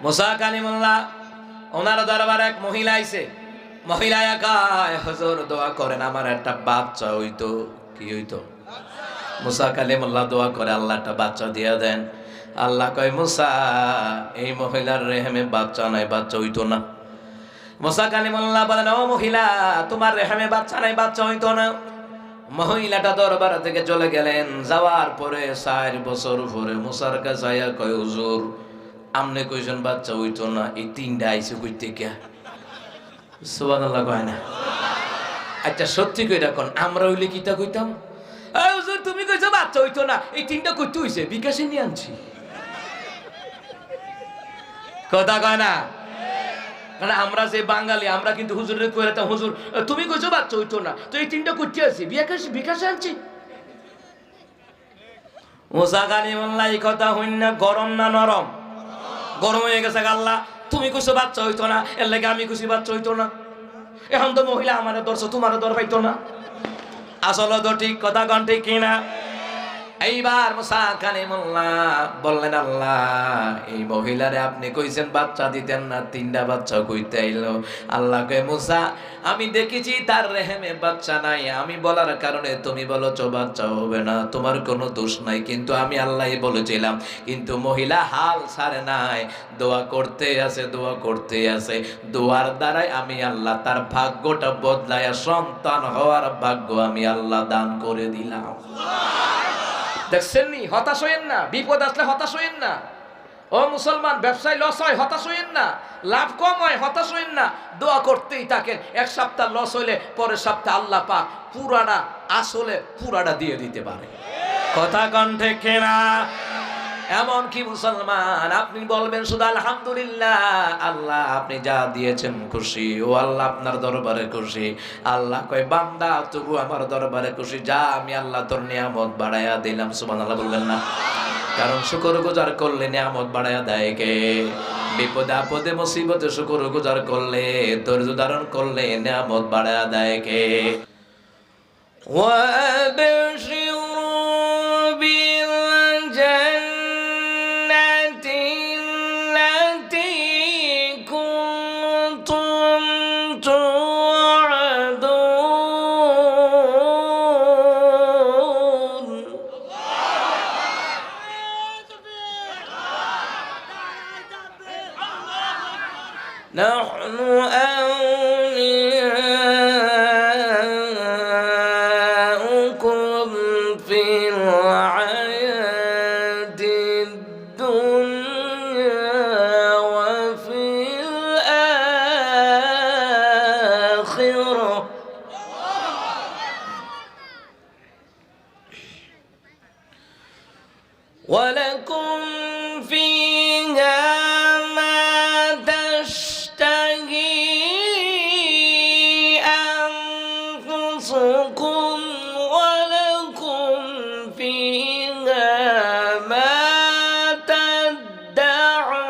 মুসা কালিমুল্লাহ ওনার দরবারে এক মহিলা আইছে। মহিলা একাই, হুজুর দোয়া করেন আমার একটা বাচ্চা হইতো। কি হইতো? মুসা কালিমুল্লাহ দোয়া করে আল্লাহ একটা বাচ্চা দিয়ে দেন। আল্লাহ কয় মুসা এই মহিলার রেহেমে বাচ্চা নাই, বাচ্চা হইতো না। মুসা কালিমুল্লাহ বলেন ও মহিলা তোমার রেহেমে বাচ্চা নাই, বাচ্চা হইতো না। মহিলাটা দরবার থেকে চলে গেলেন। যাওয়ার পরে 4 বছর পরে মুসার কাছে আয়া কয় হুজুর আমনে কইছেন বাচ্চা হইতো না, এই 3টা আইছে কই থেকে? সুবহানাল্লাহ কয় না? আচ্ছা সত্যি কইরা কোন আমরা হইলে কিতা কইতাম? এই হুজুর তুমি কইছো বাচ্চা হইতো না, এই 3টা কইতে হইছে, বিকাশে নিয়ে আনছি। কথা কয় না? কারণ আমরা যে বাঙালি আমরা কিন্তু হুজুরের কইরাতাম হুজুর তুমি কইছো বাচ্চা হইতো না, তো এই 3টা কইতে আছি, বিকাশে আনছি। মুসা কালিমুল্লাহ এই কথা হইন না গরম না নরম? গরম হয়ে গেছে। আল্লাহ তুমি কইছো বাচ্চা হইতো না, এর লাগে আমি কইছি বাচ্চা হইতো না। এখন তো মহিলা আমারে ধরছো, তোমারও ধর পাইতো না। আসলে তো ঠিক কথা কন ঠিক কিনা? এইবার মুসা কালিমুল্লাহ বললেন আল্লাহ এই মহিলারে আপনি কইছেন বাচ্চা দিতেন না, 3টা বাচ্চা কইতে আইলো। আল্লাহ কয় মুসা আমি দেখেছি তার রেহেমে বাচ্চা নাই, আমি বলার কারণে তুমি বলেছো বাচ্চা হবে না, তোমার কোনো দোষ নাই, কিন্তু আমি আল্লাহই বলেছিলাম। কিন্তু মহিলা হাল ছাড়ে নাই, দোয়া করতে আছে, দোয়া করতে আছে। দোয়ার দ্বারাই আমি আল্লাহ তার ভাগ্যটা বদলায়া সন্তান হওয়ার ভাগ্য আমি আল্লাহ দান করে দিলাম। দেখছেন নি? হতাশ হইেন না, বিপদ আসলে হতাশ হইেন না। ও মুসলমান ব্যবসায় লস হয় হতাশ হইেন না, লাভ কম হয় হতাশ হইেন না, দোয়া করতেই থাকেন। 1 সপ্তাহ লস হইলে পরের সপ্তাহে আল্লাহ পাক পুরাটা আসলে পুরাটা দিয়ে দিতে পারে। কথা কণ্ঠে কেনা? এমন কি মুসলমান আপনি বলবেন শুধু আলহামদুলিল্লাহ, আল্লাহ আপনি যা দিয়েছেন খুশি, ও আল্লাহ আপনার দরবারে খুশি। আল্লাহ কয় বান্দা তবু আমার দরবারে খুশি, যা আমি আল্লাহ তোর নিয়ামত বাড়াইয়া দিলাম। সুবহানাল্লাহ বলবেন না? কারণ শুকরগুজার করলে নিয়ামত বাড়াইয়া দেয় কে? বিপদে আপদে মুসিবতে শুকরগুজার করলে, ধৈর্য ধারণ করলে নিয়ামত বাড়াইয়া দেয় কে? نحن أولياؤكم في الحياة الدنيا وفي الآخرة ولكم فيها ولكم فيها ما تدعون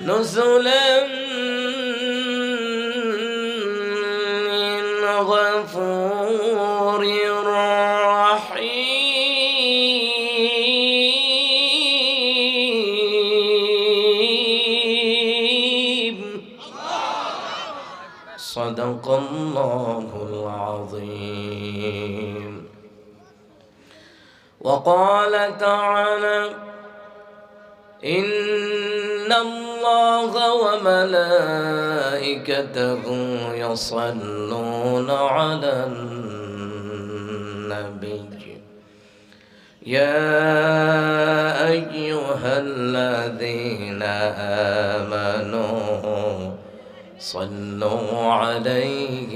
نزلا من غفور صدق الله العظيم. وقال تعالى إن الله وملائكته يصلون على النبي يا أيها الذين آمنوا صلوا عليه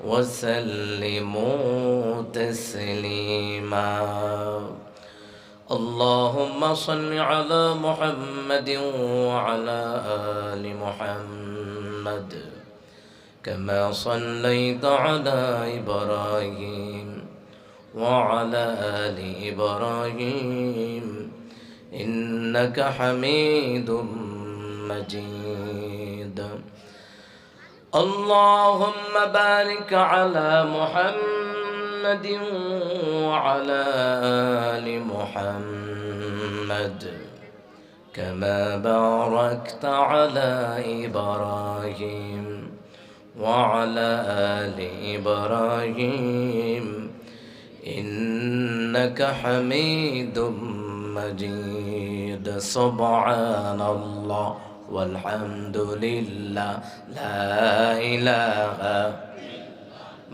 وسلموا تسليما. اللهم صل على محمد وعلى آل محمد كما صليت على إبراهيم وعلى آل إبراهيم إنك حميد مجيد. اللهم بارك على محمد محمد وعلى آل محمد كما باركت على إبراهيم وعلى آل إبراهيم إنك حميد مجيد سبحان الله والحمد لله لا إله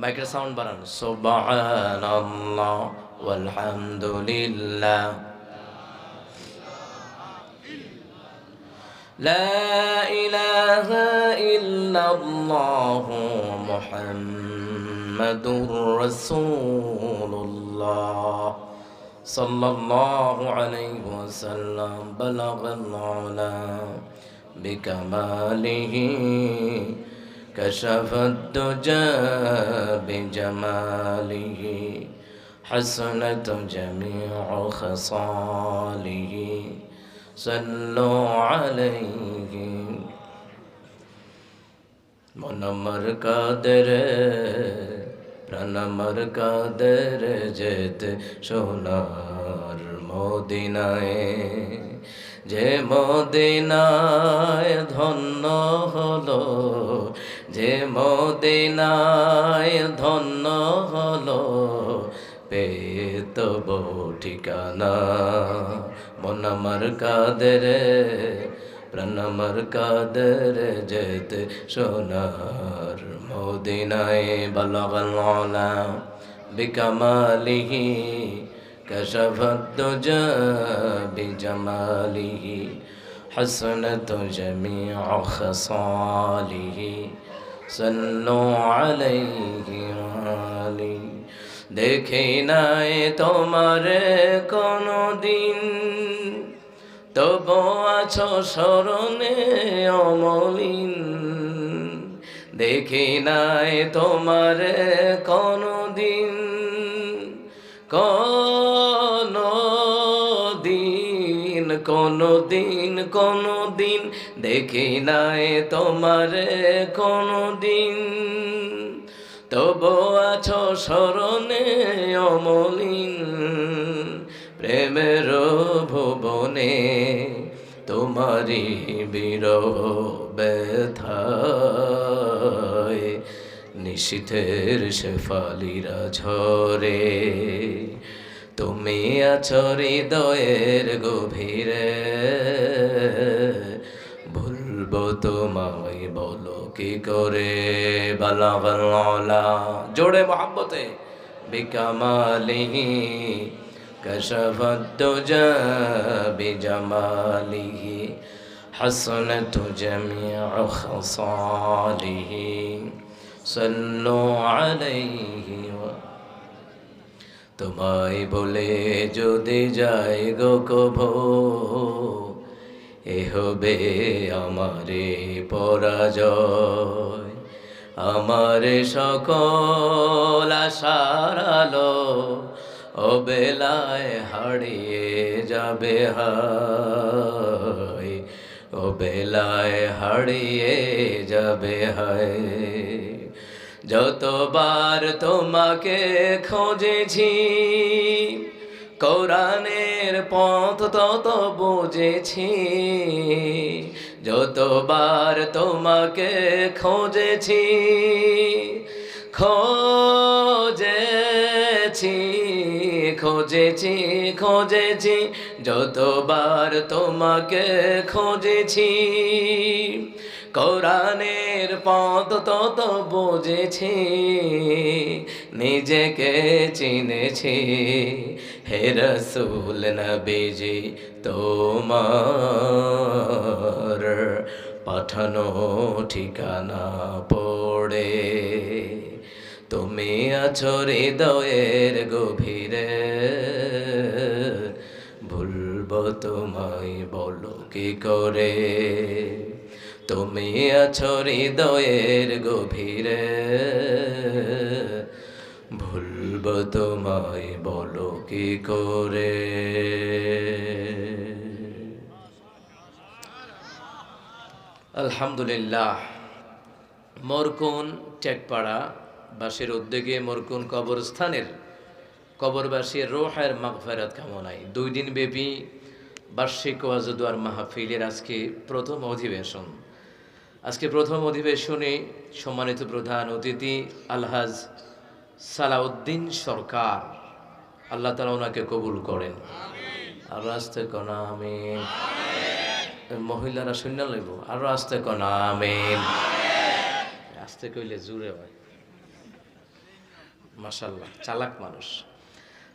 মাইকের সাউন্ড বাড়ান সুবহানাল্লাহ ওয়ালহামদুলিল্লাহ লা ইলাহা ইল্লাল্লাহ মুহাম্মাদুর রাসূলুল্লাহ সাল্লাল্লাহু আলাইহি ওয়াসাল্লাম বালাগাল উলা বিকামালিহি كشف الدجى بجماله حسنت جميع خصاله صلوا عليه منمر قادر প্রাণমর কাদের যেতে সোনার মদিনায় যে মদিনায় ধন্য হলো যে মদিনায় ধন্য হলো পেত ঠিকানা মন আমার কাদের প্রাণ আমার কাদের যেতে সোনার মদিনায় বালাগাল উলা বিকামালিহি كشف الدجى بجماله حسنت جميع خصاله صلوا عليه وآله দেখি নাই তোমার কোনো দিন তবু আছো স্মরণে অমলিন দেখি নাই তোমার কোনো দিন কোনো দিন দেখি নাই তোমার কোনো দিন তবু আছো স্মরণে অমলিন প্রেমের ভুবনে তোমারি বিরহ ব্যথায় নিশীথের শেফালিরা ঝরে তুমি আছো হৃদয়ের গভীরে ভুলবো তোমায় বলো কি করে বালাগাল উলা জোরে মোহাব্বতে বিকামালিহি কাশাফাত দুজা বিজামালিহি হাসনাত জামিউ খাসালিহি সাল্লু আলাইহি তোমায় বলে যদি যাই গো কভো এ হবে আমারে পরাজয় আমার সকল আশার আলো অবেলায় হারিয়ে যাবে হায় অবেলায় হারিয়ে যাবে হায় যতবার তোমাকে খোঁজেছি কোরআনের পথ তত বুঝেছি যতবার তোমাকে খোঁজেছি খোঁজেছি যতবার তোমাকে খোঁজেছি কোরআনের পথ তত বুঝেছি নিজেকে চিনেছি হে রাসূল নবীজি তোমার পাঠানো ঠিকানা পড়ে তুমি আছো হৃদয়ের গভীরে ভুলবো তোমায় বলো কি করে তুমি আছো হৃদয়ের গভীরে ভুলবো তোমায় বলো কি করে আলহামদুলিল্লাহ মরকুন টেকপাড়া বাসের উদ্যোগে মরকুন কবরস্থানের কবরবাসীর রূহের মাগফিরাত কামনায় 2 দিন ব্যাপী বার্ষিক ওয়াজ ও দোয়ার মাহফিলের আজকে প্রথম অধিবেশন। আজকে প্রথম অধিবেশনে সম্মানিত প্রধান অতিথি আলহাজ সালাউদ্দিন সরকার, আল্লাহ তাআলা ওনাকে কবুল করেন। আর আস্তে কোন আমিন। মহিলারা শূন্য লইব, আর আস্তে কোন আমিন। আস্তে কইলে জুড়ে হয়। মাশাআল্লাহ, চালাক মানুষ।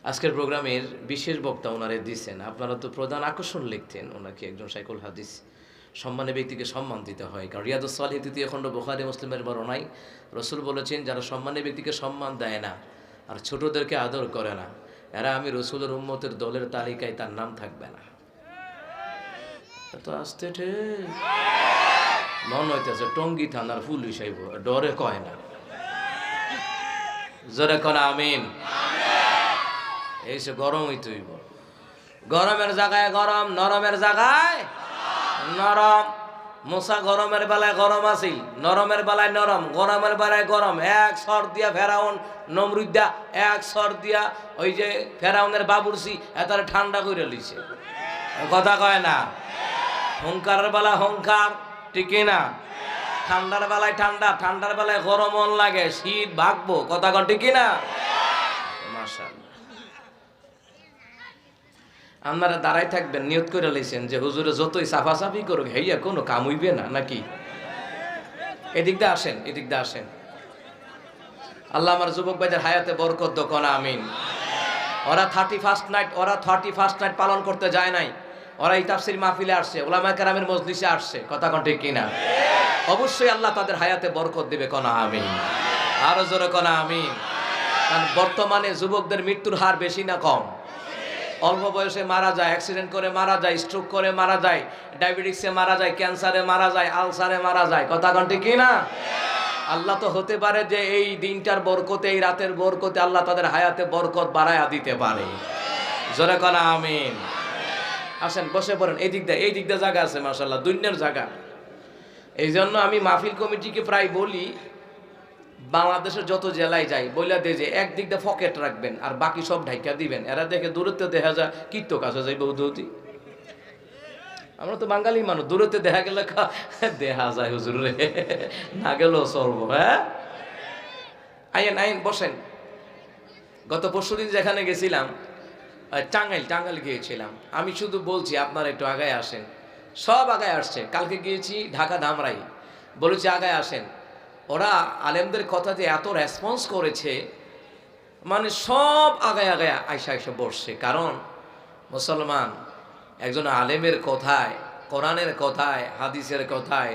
আজকের প্রোগ্রামের বিশেষ বক্তা ওনারে দিচ্ছেন। আপনারা তো প্রধান আকর্ষণ লিখতেন ওনাকে, একজন শাইখুল হাদিস, সম্মানের ব্যক্তিকে সম্মান দিতে হয়। কারণ রিয়াদুস সালিহিন 3য় খণ্ড বুখারী মুসলিমের বর্ণনায় রাসূল বলেছেন, যারা সম্মানের ব্যক্তিকে সম্মান দেয় না আর ছোটদেরকে আদর করে না, এরা আমি রাসূলের উম্মতের দলের তালিকায় তার নাম থাকবে না। তো আস্তে মন হইতেছে টঙ্গী থানার পুলিশ আইব, ডরে কয় না, জোরে কোন আমিন। এই সে গরম হইতে হইব। গরমের জায়গায় গরম, নরমের জায়গায় নরম। মুসা গরমের বেলায় গরম আছিল, নরমের বেলায় নরম, গরমের বেলায় গরম। এক সর দিয়া ফেরাউন নমরুদ্দা, এক সর দিয়া ওই যে ফেরাউনের বাবুরসি এতার ঠান্ডা করে লইছে। কথা কয় না। হুঙ্কারের বেলায় হুঙ্কার, ঠিক না? ঠান্ডার বেলায় ঠান্ডা, ঠান্ডার বেলায় গরম লাগে, শীত ভাগবো। কথা কন ঠিক না? মাশাআল্লাহ। আপনারা দাঁড়াই থাকবেন, নিয়ত করে লাইছেন যে হুজুরে যতই সাফাসাফি করুক হেইয়া কোনো কাম হইবে না নাকি? এদিক দিয়ে আসেন, এদিক দিয়ে আসেন। আল্লাহ আমার যুবক ভাইদের হায়াতে বরকত দাও, কোন আমিন। ওরা 31st নাইট পালন করতে যায় নাই, ওরা এই তাফসীর মাহফিলে আসছে, উলামায়ে কেরামের মজলিসে আসছে। কথা কোন ঠিক কিনা? অবশ্যই আল্লাহ তাদের হায়াতে বরকত দিবে, কোন আমিন। আরো জোরে কোন আমিন। কারণ বর্তমানে যুবকদের মৃত্যুর হার বেশি না কম? অল্প বয়সে মারা যায়, অ্যাক্সিডেন্ট করে মারা যায়, স্ট্রোক করে মারা যায়, ডায়াবেটিক্সে মারা যায়, ক্যান্সারে মারা যায়, আলসারে মারা যায়। কথা কোন ঠিক কিনা? আল্লাহ তো হতে পারে যে এই দিনটার বরকতে, এই রাতের বরকতে আল্লাহ তাদের হায়াতে বরকত বাড়ায়া দিতে পারে। জোরে কোন আমিন। আসেন বসে পড়েন। এই দিক দিয়ে জায়গা আছে মাশাআল্লাহ, দুনিয়ার জায়গা। এই জন্য আমি মাহফিল কমিটিকে প্রায় বলি, বাংলাদেশের যত জেলায় যাই বইলা দিয়ে যে একদিক দিয়ে পকেট রাখবেন আর বাকি সব ঢাইকা দিবেন। এরা দেখে দূরত্বে দেখা যায় কীর্ত কাছে যাই বহুদৌতি। আমরা তো বাঙালি মানুষ, দূরত্বে দেখা গেলে দেখা যায় হুজুর রে, না গেলেও চলবো। হ্যাঁ, আইন বসেন। গত পরশুদিন যেখানে গেছিলাম, টাঙ্গাইল গিয়েছিলাম। আমি শুধু বলছি আপনারা একটু আগায় আসেন। সব আগায় আসছে। কালকে গিয়েছি ঢাকা ধামরাই, বলেছি আগায় আসেন। ওরা আলেমদের কথা যে এত রেসপন্স করেছে, মানে সব আগায় আইসা বসছে। কারণ মুসলমান একজন আলেমের কথায়, কোরআনের কথায়, হাদিসের কথায়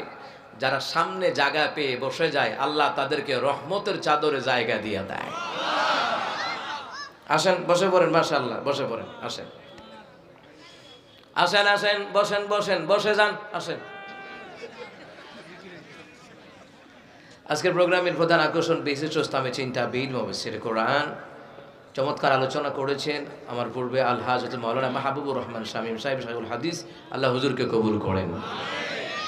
যারা সামনে জায়গা পেয়ে বসে যায়, আল্লাহ তাদেরকে রহমতের চাদরে জায়গা দিয়ে দেয়। আসেন বসে পড়েন, মাশাআল্লাহ বসে পড়েন। আসেন বসে যান, আসেন। আজকের প্রোগ্রামের প্রধান আকর্ষণ বিশিষ্ট ইসলামী চিন্তাবিদ মুফাসসির কোরআন। চমৎকার আলোচনা করেছেন আমার পূর্বে আলহাজ মাওলানা মাহবুবুর রহমান শামীম সাহেব, শাইখুল হাদিস, আল্লাহ হুজুরকে কবুল করেন।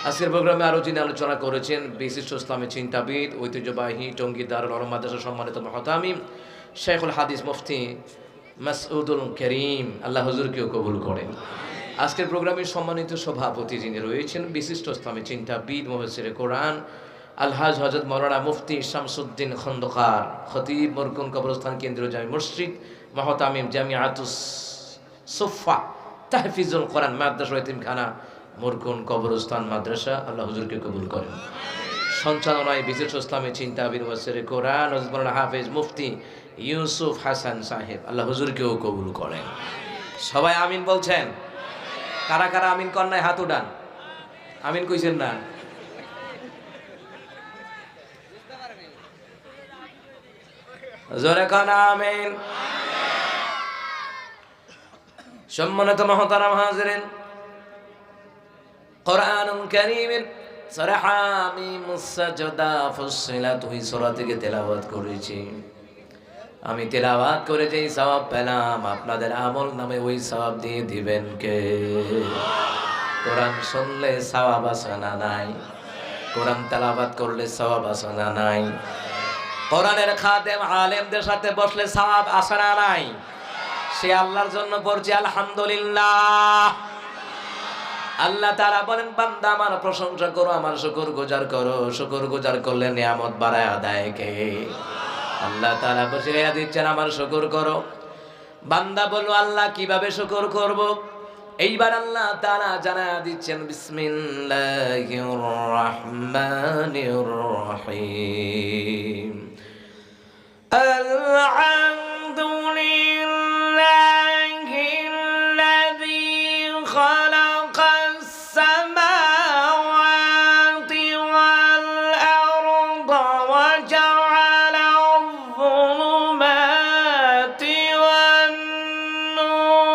আজকের প্রোগ্রামে আরও যিনি আলোচনা করেছেন বিশিষ্ট ইসলামী চিন্তাবিদ, ঐতিহ্যবাহী টঙ্গী দারুল উলুম মাদ্রাসার সম্মানিত মুহতামিম শাইখুল হাদিস মুফতি মাসউদুল করিম, আল্লাহ হুজুরকেও কবুল করেন। আজকের প্রোগ্রামের সম্মানিত সভাপতি যিনি রয়েছেন বিশিষ্ট ইসলামী চিন্তাবিদ মুফাসসির কোরআন আলহাজ হযরত মাওলানা মুফতি শামসুদ্দিন খন্দকার, খতিব মরকুন কবরস্থান কেন্দ্রীয় জামি মসজিদ, মুহতামিম জামিআতুস সুফা তাহফিজুল কোরআন মাদ্রাসা এতিমখানা মরকুন কবরস্থান মাদ্রাসা, আল্লাহ হুজুরকে কবুল করেন। সঞ্চালনায় বিশিষ্ট ইসলামী চিন্তাবিদ মুফাসসির কোরআন হযরত মাওলানা হাফেজ মুফতি ইউসুফ হাসান সাহেব, আল্লাহ হুজুরকেও কবুল করেন। সবাই আমিন বলছেন? কারা কারা আমিন কন্যায় হাত উঠান। আমিন কইছেন না? জোরে কানা আমিন। সম্মানিত মুহতারাম হাজিরিন, কোরআনুল কারীমের সূরা হামিম সাজদা ফুসসিলাত ওই সূরা থেকে তেলাওয়াত করেছি। আমি তেলাওয়াত করে যেই সওয়াব পেলাম, আপনাদের আমল নামে ওই সওয়াব দিয়ে দিবেন কে? কোরআন শুনলে সওয়াব আছে না নাই? কোরআন তেলাওয়াত করলে সওয়াব আছে না নাই? কোরআনের খাদেম আলেমদের সাথে বসলে সওয়াব আসে না নাই? সে আল্লাহর জন্য পড়ছে আলহামদুলিল্লাহ। আল্লাহ তাআলা বলেন, বান্দা আমার প্রশংসা করো, আমার শুকরগুজার করো। শুকরগুজার করলে নিয়ামত বাড়ায় দেয় কে? আল্লাহ তাআলা বুঝিয়ে দিচ্ছেন আমার শুকর করো। বান্দা বলো আল্লাহ কিভাবে শুকর করব? এইবার আল্লাহ তাআলা জানায়া দিচ্ছেন, বিসমিল্লাহির রহমানির রহিম। আলহামদুলিল্লাহিল্লাযী খালাকাস সামাওয়াতি ওয়াল আরদা ওয়া জাআলাল যুলুমাতি ওয়ান নূর।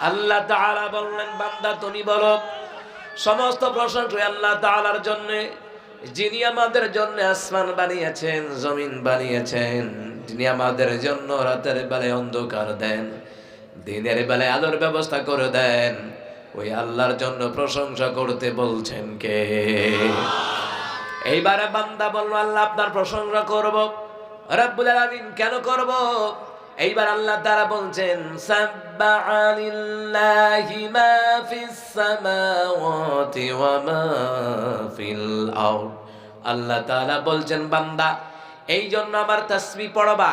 আল্লাহ তাআলা বললেন, বান্দা তুমি বলো সমস্ত প্রশংসা আল্লাহ তাআলার জন্য, যিনি আমাদের জন্য আসমান বানিয়েছেন, জমিন বানিয়েছেন, যিনি আমাদের জন্য রাতের বেলায় অন্ধকার দেন, দিনের বেলায় আলোর ব্যবস্থা করে দেন। ওই আল্লাহর জন্য প্রশংসা করতে বলছেন কে? এইবারে বান্দা বলল, আল্লাহ আপনার প্রশংসা করব। রব্বুল আলামিন কেন করব? এইবার আল্লাহ তাআলা বলছেন, সাব্বাহা লিল্লাহি মা ফিস সামাওয়াতি ওয়া মা ফিল আরদ। আল্লাহ তাআলা বলছেন, বান্দা এই জন্য আমার তাসবিহ পড়বা,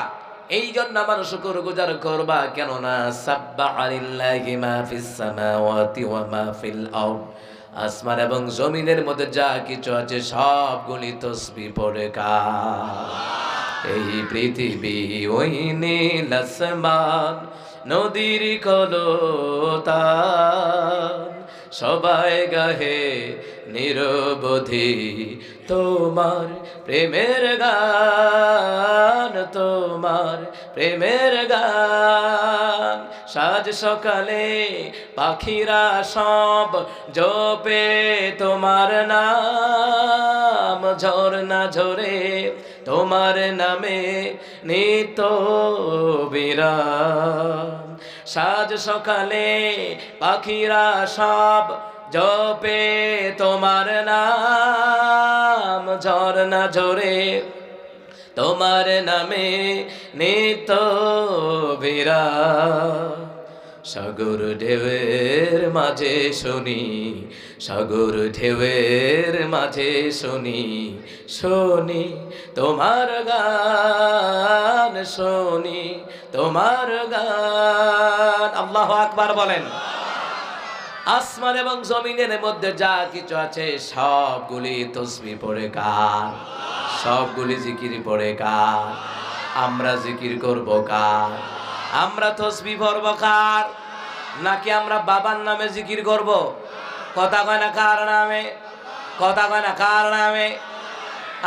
এই জন্য আমার শুকরগুজার করবা। কেননা সাব্বাহা লিল্লাহি মা ফিস সামাওয়াতি ওয়া মা ফিল আরদ, আসমান এবং জমিনের মধ্যে যা কিছু আছে সবগুলি তাসবিহ পড়ে কার? এই পৃথিবী, ওই নীল আসমান, নদীর কলতান, সবাই গাহে নিরবধি তোমার প্রেমের গান, তোমার প্রেমের গান। সাজ সকালে পাখিরা সব জপে তোমার নাম, ঝরনা ঝরে তোমার নামে নিত বিরাম। সাজ সকালে পাখিরা সব জপে তোমার নাম, ঝরনা ঝরে তোমার নামে নিত বিরাম। সাগর ঢেউয়ের মাঝে শুনি, সাগর ঢেউয়ের মাঝে শুনি, শুনি তোমার গান, শুনি তোমার গান। আল্লাহু আকবার বলেন। আসমান এবং জমিনের মধ্যে যা কিছু আছে সবগুলি তাসবিহ পড়ে কার? সবগুলি জিকির পড়ে কার? আমরা জিকির করব কার? আমরা তাসবিহ পড়ব কার? নাকি আমরা বাবার নামে জিকির করব? কথা কয় না কার নামে? কথা কয় না কার নামে?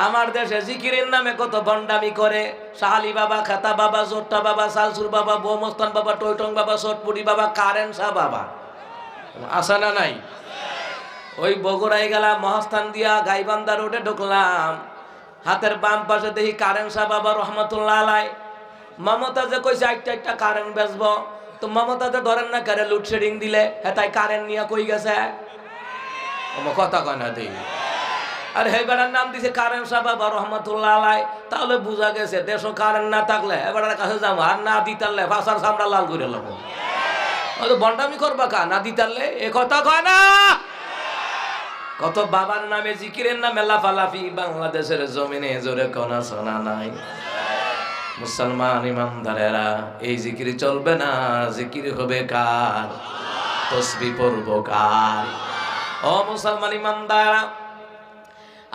আমার দেশে জিকিরের নামে কত বন্ডামি করে। শাহালি বাবা, খাতা বাবা, জোট্টা বাবা, সালসুর বাবা, বৌমস্তান বাবা, টয়টং বাবা, সটপুরি বাবা, কারেন শাহ বাবা, আসা না নাই? ওই বগুড়ায় গেলাম, মহাস্থান দিয়া গাইবান্ধা রোডে ঢুকলাম, হাতের বাম পাশে দেখি কারেন শাহ বাবা রহমতুল্লাহ আলাই। মমতাজে কইছে একটা কারেন্ট বেচবো, তো মমতাজে ধরেন না কারে লোডশেডিং দিলে হ্যাঁ তাই কারেন্ট নিয়ে কই গেছে? কথা কয় না দিই। আর হে বেড়ার নাম দিছে কারেন্ট শাহ বাবা রহমতুল্লাহ আলাই। তাহলে বুঝা গেছে দেশ কারেন্ট না থাকলে এবার কাছে যাবো, আর না দিতারলে ভাষার সামরা লাল করে নেবো। বন্ডামি করবা কা না দিতারলে? এ কথা কয় না। কত বাবার নামে জিকিরের নামে লাফালাফি বাংলাদেশের জমিনে, জোরে কোনা শোনা নাই? মুসলমান ইমানদারেরা, এই জিকির চলবে না। জিকির হবে কার? তাসবিহ পড়ব কার? ও মুসলমান ইমানদারেরা,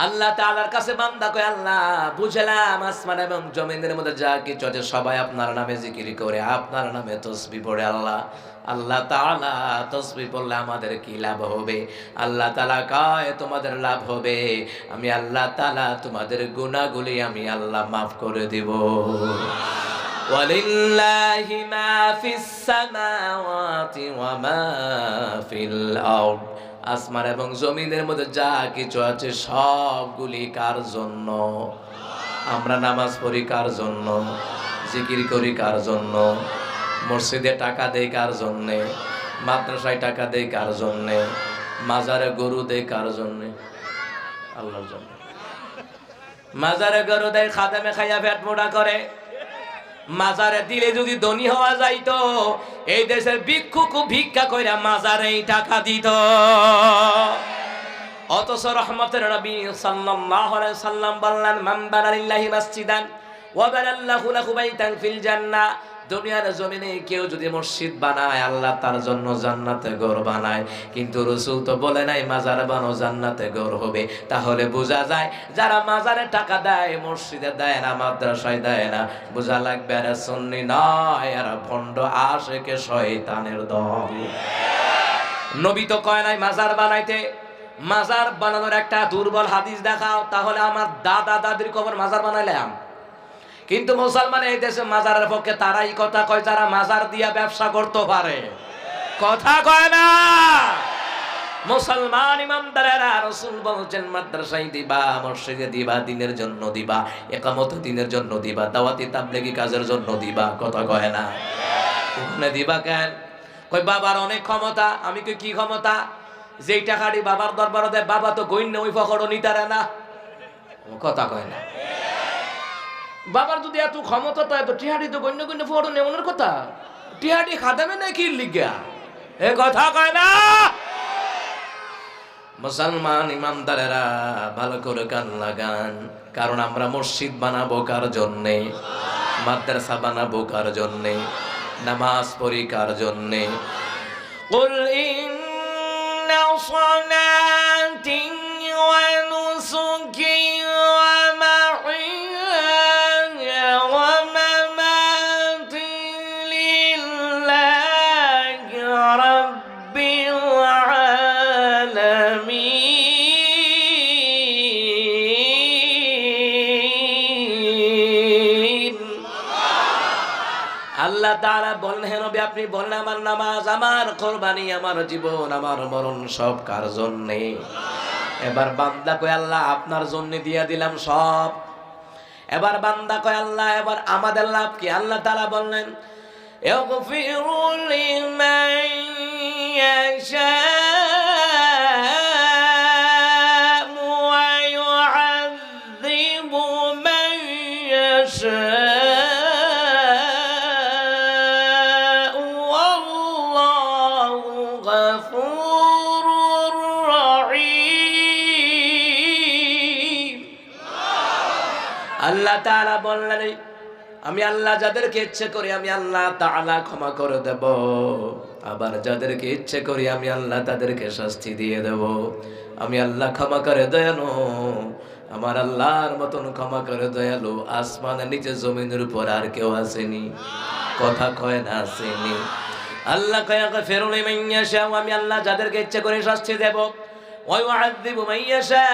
আল্লাহ তাআলার কাছে বান্দা কয়, আল্লাহ বুঝলাম আসমান এবং জমিনের মধ্যে যা কিছু আছে সবাই আপনার নামে জিকির করে, আপনার নামে তাসবিহ পড়ে। আল্লাহ তাআলা তাসবিহ পড়লে আমাদের কি লাভ হবে? আল্লাহ তাআলা কয় তোমাদের লাভ হবে, আমি আল্লাহ তাআলা তোমাদের গুনাহগুলি আমি আল্লাহ মাফ করে দেব। ওয়ালিল্লাহি মা ফিস সামাওয়াতি ওয়া মা ফিল আরদ, আসমান এবং জমিনের মধ্যে যা কিছু আছে সবগুলি কার জন্য? আমরা নামাজ পড়ি কার জন্য? জিকির করি কার জন্য? মসজিদে টাকা দেই কার জন্যে? মাদ্রাসায় টাকা দেই কার জন্যে? মাজারে গরু দেয় কার জন্য? আল্লাহর জন্য। মাজারে গরু দেয় খাদেমে খাইয়া পেট মোটা করে। মাজারে দিলে যদি ধনী হওয়া যাইতো, এই দেশের ভিক্ষুক ভিক্ষা কইরা মাজারেই টাকা দিত। অথচ রহমতের নবী সাল্লাল্লাহু আলাইহি সাল্লাম বললেন, মান বানা লিল্লাহি মাসজিদান ওয়া বানাল্লাহু লাহু বাইতান ফিল জান্নাহ। দুনিয়ার জমিনে কেউ যদি মসজিদ বানায়, আল্লাহ তার জন্য জান্নাতে ঘর বানায়। কিন্তু রাসূল তো বলে নাই মাজার বানো জান্নাতে ঘর হবে। তাহলে বোঝা যায় যারা মাজারে টাকা দেয়, মসজিদে দেয় না, মাদ্রাসায় দেয় না, বোঝা লাগবে এরা সুন্নি নয়, এরা ভণ্ড আশিকে শয়তানের দল। নবী তো কয় নাই মাজার বানাইতে। মাজার বানানোর একটা দুর্বল হাদিস দেখাও, তাহলে আমার দাদা দাদির কবর মাজার বানাইলাম। কিন্তু মুসলমান এই দেশে মাজারের পক্ষে তারাই কথা কয় যারা মাজার দিয়া ব্যবসা করতে পারে। কথা কয় না মুসলমান ইমানদারেরা। রাসূল বলেছেন মাদ্রাসায় দিবা, মসজিদে দিবা, দিনের জন্য দিবা, ইকামত দিনের জন্য দিবা, দাওয়াতি তাবলীগি কাজের জন্য দিবা। কথা কয় না? ওখানে দিবা কেন? কয় বাবার অনেক ক্ষমতা। আমি কই কি ক্ষমতা? যেই টাকাটি বাবার দরবারে দেয়, বাবা তো গইন্য ওই ফকড়ও নিতারে না। কথা কয় না। বাবার যদি এত ক্ষমতা তো এত টিহাড়ি তো গণ্য গণ্য ফোড়ো নেমনের কথা, টিহাড়ি খাদামে না কি লিগা? এ কথা কয় না। মুসলমান ইমানদারেরা ভালো করে কান লাগান, কারণ আমরা মসজিদ বানাবো কার জন্যে? মাদ্রাসা বানাবো কার জন্যে? নামাজ পড়ি কার জন্যে? কুল ইন্না সালাতি ওয়া নুসুকি ওয়া আল্লাহ তাআলা বলেন, হে নবী আপনি বলেন আমার নামাজ, আমার কুরবানি, আমার জীবন, আমার মরণ সব কার জন্যে? এবার বান্দা কয় আল্লাহ আপনার জন্য দিয়া দিলাম সব। এবার বান্দা কয় আল্লাহ এবার আমাদের লাভ কি? আল্লাহ তাআলা বললেন, ইয়াগফিরু লিমান ইয়াশা ওয়া ইউআযযিবু মান ইয়াশা। আল্লাহ তাআলা বললেন আমি আল্লাহ যাদেরকে ইচ্ছে করি আমি আল্লাহ তাআলা ক্ষমা করে দেব, আবার যাদেরকে ইচ্ছে করি আমি আল্লাহ তাদেরকে শাস্তি দিয়ে দেব। আমি আল্লাহ ক্ষমা করে দয়ালু, আমার আল্লাহর মতন ক্ষমা করে দয়ালু আসমানের নিচে জমিনের উপর আর কেউ আসেনি। কথা কয় না আসেনি? আল্লাহ কয় ইয়াগফিরু লিমান ইয়াশা, আমি আল্লাহ যাদেরকে ইচ্ছে করে শাস্তি দেব, ওয়া ইউআযযিবু মান ইয়াশা,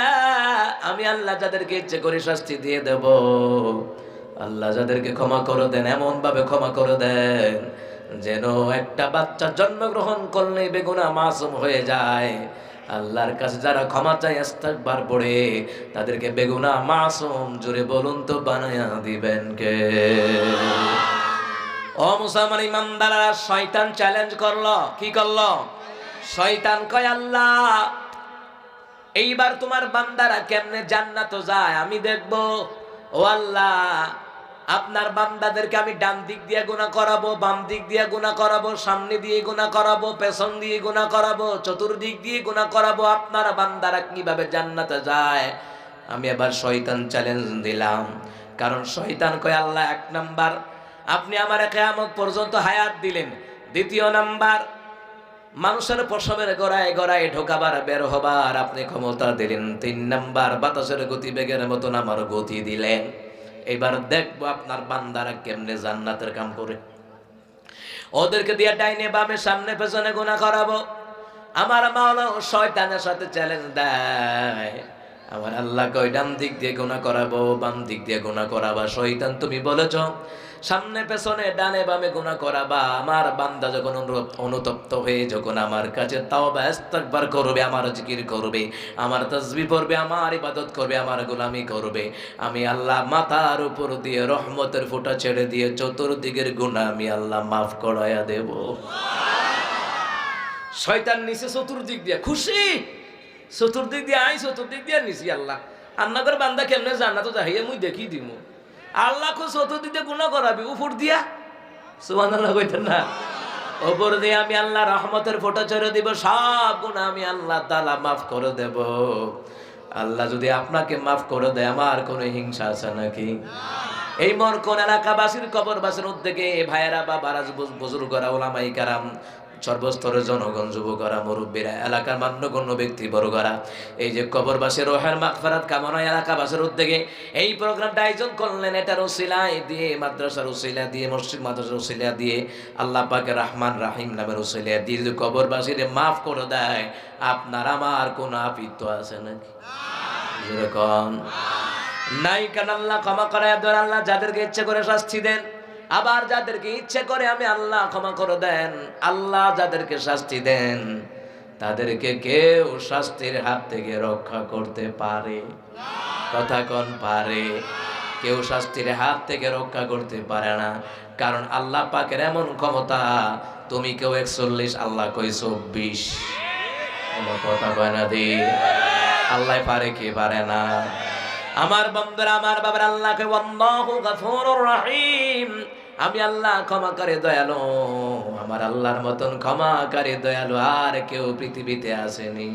আমি আল্লাহ যাদেরকে ইচ্ছে করে শাস্তি দিয়ে দেব। আল্লাহ যাদেরকে ক্ষমা করে দেন এমন ভাবে ক্ষমা করে দেন যেন একটা বাচ্চা জন্মগ্রহণ করলে বেগুনাহ মাসুম হয়ে যায়। আল্লাহর কাছে যারা ক্ষমা চায় ইস্তিগফার পড়ে তাদেরকে বেগুনাহ মাসুম, জোরে বলুন তো বানায়া দিবেন কে? ও মুসলমান ইমানদাররা, শয়তান চ্যালেঞ্জ করলো। কি করলো? শয়তান কয় আল্লাহ এইবার তোমার বান্দারা কেমনে জান্নাতে যায় আমি দেখব। ও আল্লাহ আপনার বান্দাদেরকে আমি ডান দিক দিয়ে গুনাহ করাবো, বাম দিক দিয়ে গুনাহ করাবো, সামনে দিয়ে গুনাহ করাবো, পেছন দিয়ে গুনাহ করাবো, চতুর্দিক দিয়ে গুনাহ করাবো। আপনার বান্দারা কিভাবে জান্নাতে যায়? আমি এবার শয়তান চ্যালেঞ্জ দিলাম, কারণ শয়তান কয় আল্লাহ এক নাম্বার আপনি আমার কিয়ামত পর্যন্ত হায়াত দিলেন, দ্বিতীয় নাম্বার মানুষের প্রসবের গড়ায় গড়ায় ঢোকাবার বের হবার আপনি ক্ষমতা দিলেন, তিন নাম্বার বাতাসের গতিবেগের মতন আমার গতি দিলেন। এবার দেখবো আপনার বান্দারা কেমনে জান্নাতের কাম করে। ওদেরকে দিয়ে ডাইনে বামে সামনে পেছনে গুনাহ করাবো। আমার মাওলা শয়তানের সাথে চ্যালেঞ্জ দেয়। আমার আল্লাহ কয় ডান দিক দিয়ে গুনাহ করাবো, বাম দিক দিয়ে গুনাহ করাবা। শয়তান তুমি বলেছো সামনে পেছনে ডানে বামে গুনাহ করাবা। আমার বান্দা যখন অনুতপ্ত হয়ে যখন আমার কাছে তাওবা ইস্তিগফার করবে, আমার জিকির করবে, আমার তাসবিহ পড়বে, আমার ইবাদত করবে, আমার গোলামি করবে, আমি আল্লাহ মাথার উপর দিয়ে রহমতের ফোঁটা ছেড়ে দিয়ে চতুর্দিকের গুনাহ আমি আল্লাহ মাফ করায়া দেব। শয়তান নিচে চতুর্দিক দিয়ে খুশি, চতুর্দিক দিয়ে আই চতুর্দিক দিয়ে নিছি আল্লাহ আন্না করে বান্দা কেমনে জান্নাত যাইয়ে মুই দেখি দিম আল্লাহ কো চতুর্দিক দিয়ে গুনাহ করাবি উপর দিয়া সুবহানাল্লাহ কইতেন না উপর দিয়ে আমি আল্লাহ রহমতের ফোঁটা ছেড়ে দিব সব গুনাহ আমি আল্লাহ তাআলা মাফ করে দেব। আল্লাহ যদি আপনাকে মাফ করে দেয় আমার কোনো হিংসা আছে নাকি? এই মরকন এলাকাবাসীর কবরবাসীর উদ্যোগে ভাইয়েরা বাবারা বুজুর্গরা ওলামায়ে কেরাম সর্বস্তরের জনগণ যুবকরা মুরব্বীরা এলাকার মান্যগণ্য ব্যক্তি বড়রা এই যে কবরবাসীর রোহের মাগফিরাত কামনায় এলাকাবাসীর উদ্যোগে এই প্রোগ্রামটা আয়োজন করলেন। এটার উসিলায় দিয়ে মাদ্রাসার উসিলা দিয়ে মসজিদ মাদ্রাসার উসিলা দিয়ে আল্লাহ পাকের রহমান রাহিম নামের উসিলা দিয়ে যদি কবরবাসীর মাফ করে দেয় আপনার আমার কোন আপিত্য আছে নাকি? যেরকম নাই কেন আল্লাহ ক্ষমা করে দেন। আল্লাহ যাদেরকে ইচ্ছে করে শাস্তি দেন, আবার যাদেরকে ইচ্ছে করে আমি আল্লাহ ক্ষমা করে দেন। আল্লাহ যাদেরকে শাস্তি দেন তাদেরকে কেউ শাস্তির হাত থেকে রক্ষা করতে পারে? কথা কোন পারে? কেউ শাস্তির হাত থেকে রক্ষা করতে পারে না, কারণ আল্লাহ পাকের এমন ক্ষমতা তুমি কেউ 41 আল্লাহ কই 24। কথা কয় না দি আল্লাহ পারে কি পারে না? আমার বন্ধুরা আমার বাবার আল্লাহকে আল্লাহু গফুরুর রহিম, আমি আল্লাহ ক্ষমাকারী দয়ালু। আমার আল্লাহর মতন ক্ষমাকারী দয়ালু আর কেউ পৃথিবীতে আসেনি।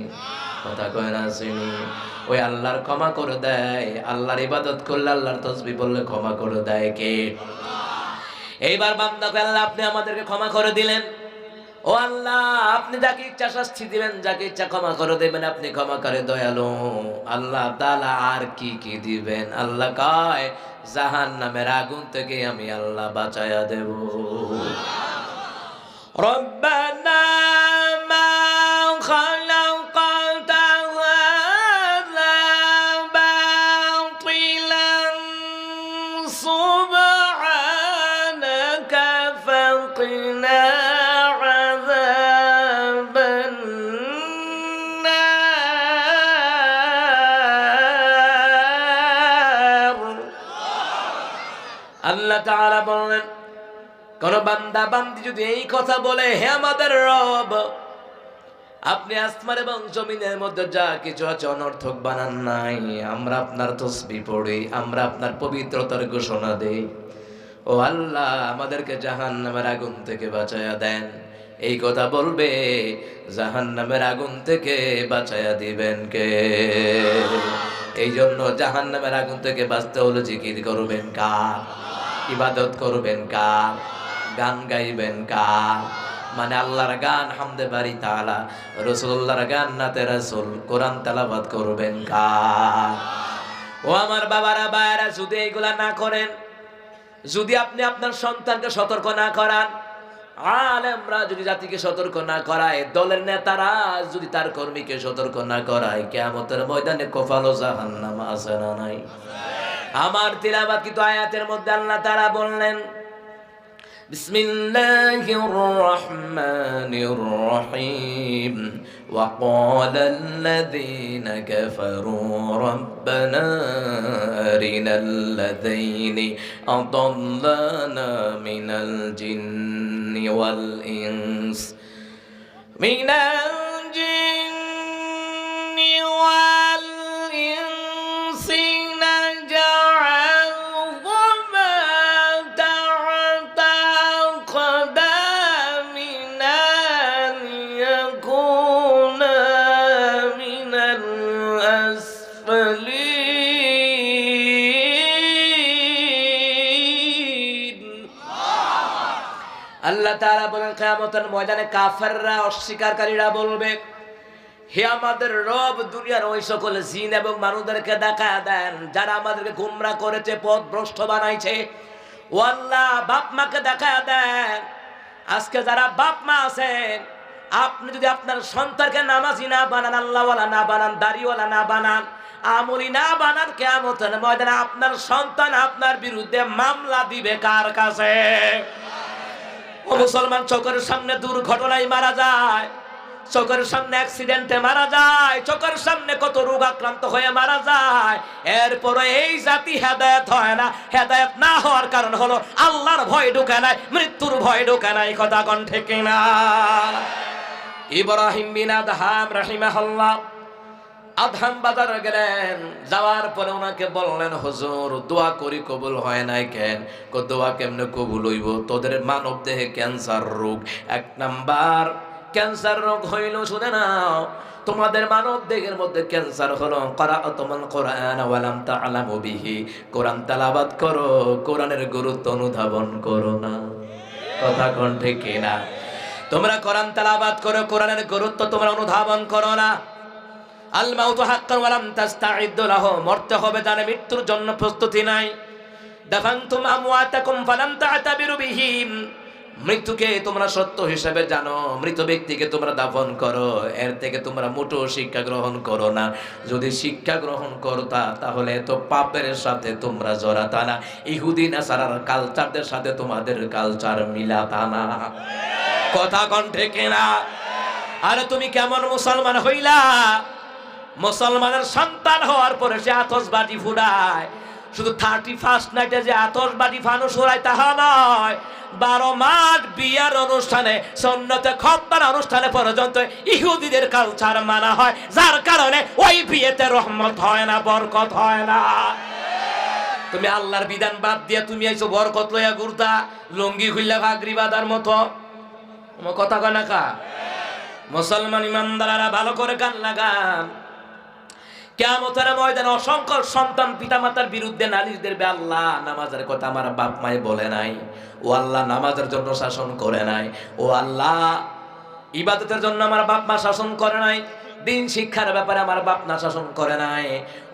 কথা কয় না আসেনি? ওই আল্লাহর ক্ষমা করে দেয়। আল্লাহর ইবাদত করলে আল্লাহর তাসবিহ বললে ক্ষমা করে দেয় কে? এইবার বান্দাকে আল্লাহ আপনি আমাদেরকে ক্ষমা করে দিলেন। ও আল্লাহ আপনি যাকে ইচ্ছা শাস্তি দিবেন, যাকে ইচ্ছা ক্ষমা করে দেবেন, আপনি ক্ষমা করে দয়ালু। আল্লাহ তাআলা আর কি কি দিবেন? আল্লাহ কয় জাহান্নামের আগুন থেকে আমি আল্লাহ বাঁচায়া দেব। রব্বানা মা খালাকাতা হাযা বাতিলান সুবহানাকা ফাকিনা আল্লাহ তাআলা বলেন কোন বান্দা বান্দি যদি এই কথা বলে, হে আমাদের রব আপনি আসমান এবং জমিনের মধ্যে যা কিছু আছে অনর্থক বানান নাই, আমরা আপনার তাসবিহ পড়ি, আমরা আপনার পবিত্রতার ঘোষণা দেই, ও আল্লাহ আমাদেরকে জাহান্নামের আগুন থেকে বাঁচায়া দেন। এই কথা বলবে, জাহান্নামের আগুন থেকে বাঁচায়া দিবেন কে? এই জন্য জাহান্নামের আগুন থেকে বাঁচতে হলে জিকির করবেন কার? ইবাদত করবেন কার? গান গাইবেন কার? মানে আল্লাহর গান হামদে বারি তাআলা, রাসূলুল্লাহর গান নাতে রাসূল, কোরআন তেলাওয়াত করবেন কার? ও আমার বাবারা ভাইরা, যদি এগুলা না করেন, যদি আপনি আপনার সন্তানকে সতর্ক না করান, আলেমরা যদি জাতিকে সতর্ক না করায়, দলের নেতারা যদি তার কর্মীকে সতর্ক না করায়, কিয়ামতের ময়দানে কফালো জাহান্নাম আছে না নাই? আমার তিলাওয়াতকৃত আয়াতের মধ্যে আল্লাহ তাআলা বললেন বিসমিল্লাহির রহমানির রহিম ওয়া ক্বালাল্লাযীনা কাফারু রাব্বানা আরিনাল্লাযীনি আদাল্লানা মিনাল জিন্নি ওয়াল ইনস মিনাল জিন্নি ওয়াল আল্লাহ তাআলা বলেন কিয়ামতের ময়দানে কাফেররা অস্বীকারকারীরা বলবে, হে আমাদের রব দুনিয়ার ওই সকল জিন এবং মানুষদেরকে দেখায়া দেন যারা আমাদেরকে গোমরাহ করেছে, পথভ্রষ্ট বানাইছে। ও আল্লাহ বাপ মাকে দেখায়া দেন। আজকে যারা বাপ মা আছেন, আপনি যদি আপনার সন্তানকে নামাজি না বানান, আল্লাহওয়ালা না বানান, দাড়িওয়ালা না বানান, আমলি না বানান, কিয়ামতের ময়দানে আপনার সন্তান আপনার বিরুদ্ধে মামলা দিবে কার কাছে? ও মুসলমান, চোখের সামনে দুর্ঘটনায় মারা যায়, চোখের সামনে অ্যাক্সিডেন্টে মারা যায়, চোখের সামনে কত রোগ আক্রান্ত হয়ে মারা যায়। এরপরে এই জাতি হেদায়েত হয় না। হেদায়েত না হওয়ার কারণ হলো আল্লাহর ভয় ঢোকে নাই, মৃত্যুর ভয় ঢোকে নাই। কথা কোন ঠিক না? ইব্রাহিম বিন আদহাম রাহিমাহুল্লাহ আদহাম বাজার গেলেন, যাওয়ার পরে ওনাকে বললেন, হুজুর দোয়া করি কবুল হয় নাই কেন? দোয়া কেমনে কবুল হইব? তোদের মানব দেহে ক্যান্সার রোগ, 1 নাম্বার ক্যান্সার রোগ হইল, শুনে নাও, তোমাদের মানব দেহের মধ্যে ক্যান্সার হলো ক্বারাআতুল কুরআন ওয়া লাম তা'লামু বিহি, কোরআন তেলাওয়াত করো, কোরআনের গুরুত্ব অনুধাবন করো না। কথা কোন ঠিক কিনা? তোমরা কোরআন তেলাওয়াত করো, কোরআনের গুরুত্ব তোমরা অনুধাবন করো না। আল মাউতু হাক্কান ওয়া লাম তাস্তাঈদ্দু লাহু, মরতে হবে জানে মৃত্যুর জন্য প্রস্তুতি নাই। দাফানতুম আমওয়াতাকুম ফালাম তা'তাবিরু বিহিম, মৃত্যুকে তোমরা সত্য হিসেবে জানো, মৃত ব্যক্তিকে তোমরা দাফন করো, এর থেকে তোমরা মোটো শিক্ষা গ্রহণ করো না। যদি শিক্ষা গ্রহণ করতা তাহলে তো পাপের সাথে তোমরা জড়াতা না, ইহুদি নাসারার কালচারদের সাথে তোমাদের কালচার মিলাতা না। কথা কোন ঠিক কিনা? আরে তুমি কেমন মুসলমান হইলা? মুসলমানের সন্তান হওয়ার পরে সে আতশবাজি ফুটায়, শুধু 31st নাইটে যে আতশবাজি ফানুস উড়ায় তাহা নয়, 12 মাস বিয়ার অনুষ্ঠানে, সুন্নতে খতনার অনুষ্ঠানে পর্যন্ত ইহুদিদের কালচার মানা হয়, যার কারণে ওই বিয়েতে রহমত হয় না, বরকত হয় না। তুমি আল্লাহর বিধান বাদ দিয়া তুমি আইছো বরকত লইয়া ঘুরতা, লুঙ্গি খুললা ভাগরি বাঁধার মতো। কথা কয় না কা? মুসলমান ইমানদারেরা ভালো করে কান লাগান। কিয়ামতের ময়দানে অসংখ্য সন্তান পিতামাতার বিরুদ্ধে নালিশ দেবে, আল্লাহ নামাজের কথা আমার বাপ মায়ে বলে নাই, ও আল্লাহ নামাজের জন্য শাসন করে নাই, ও আল্লাহ ইবাদতের জন্য আমার বাপ মা শাসন করে নাই, দিন শিক্ষার ব্যাপারে আমার বাপ মা শাসন করে নাই,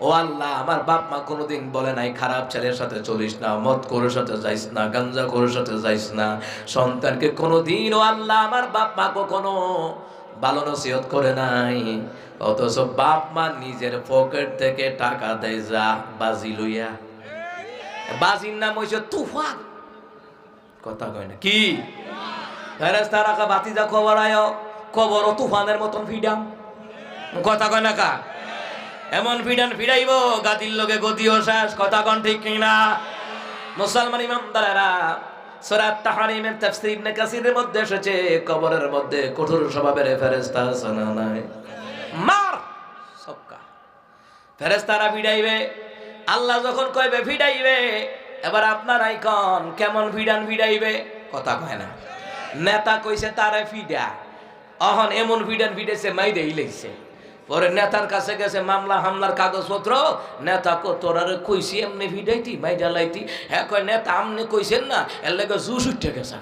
ও আল্লাহ আমার বাপ মা কোনোদিন বলে নাই খারাপ ছেলের সাথে চলিস না, মদ খোরের সাথে যাইস না, গাঞ্জা খোরের সাথে যাইস না। সন্তানকে কোনোদিন ও আল্লাহ আমার বাপ মা কখনো ভালো নসিহত করে নাই, অথচ বাপ মা নিজের পকেট থেকে টাকা দেয় যা বাজি লইয়া। বাজির নাম হইছে তুফান। কথা কয় না কি? ফেরেশতারা কা বাতিজা খবর আয়, খবর তুফানের মতন ফিডাম। কথা কয় না কা? এমন ফিডান ফিডাইব গাদির লগে গদিও শেষ। কথা কন ঠিক কিনা? মুসলমান ইমানদারেরা, সূরা তাহরিমের তাফসীর ইবনে কাসিরের মধ্যে এসেছে, কবরের মধ্যে কঠোর স্বভাবের ফেরেশতা আছে না নাই? মার সবকা ফেরেশতারা ভিড়াইবে। আল্লাহ যখন কইবে ভিড়াইবে, এবার আপনারাই কোন কেমন ভিড়ান ভিড়াইবে? কথা কয় না। নেতা কইছে তারে ফিডা, অহন এমন ভিড়ান ভিড়াইছে মাইরেই লইছে। পরে নেতার কাছে গেছে মামলা হামলার কাগজপত্র, নেতা কো তোরারে কইছি এমনি ভিড়াইতি মাইরা লাইতি। হ্যাঁ কয় নেতা আমনি কইছেন না, এর লাগে জুস উঠে গেছে।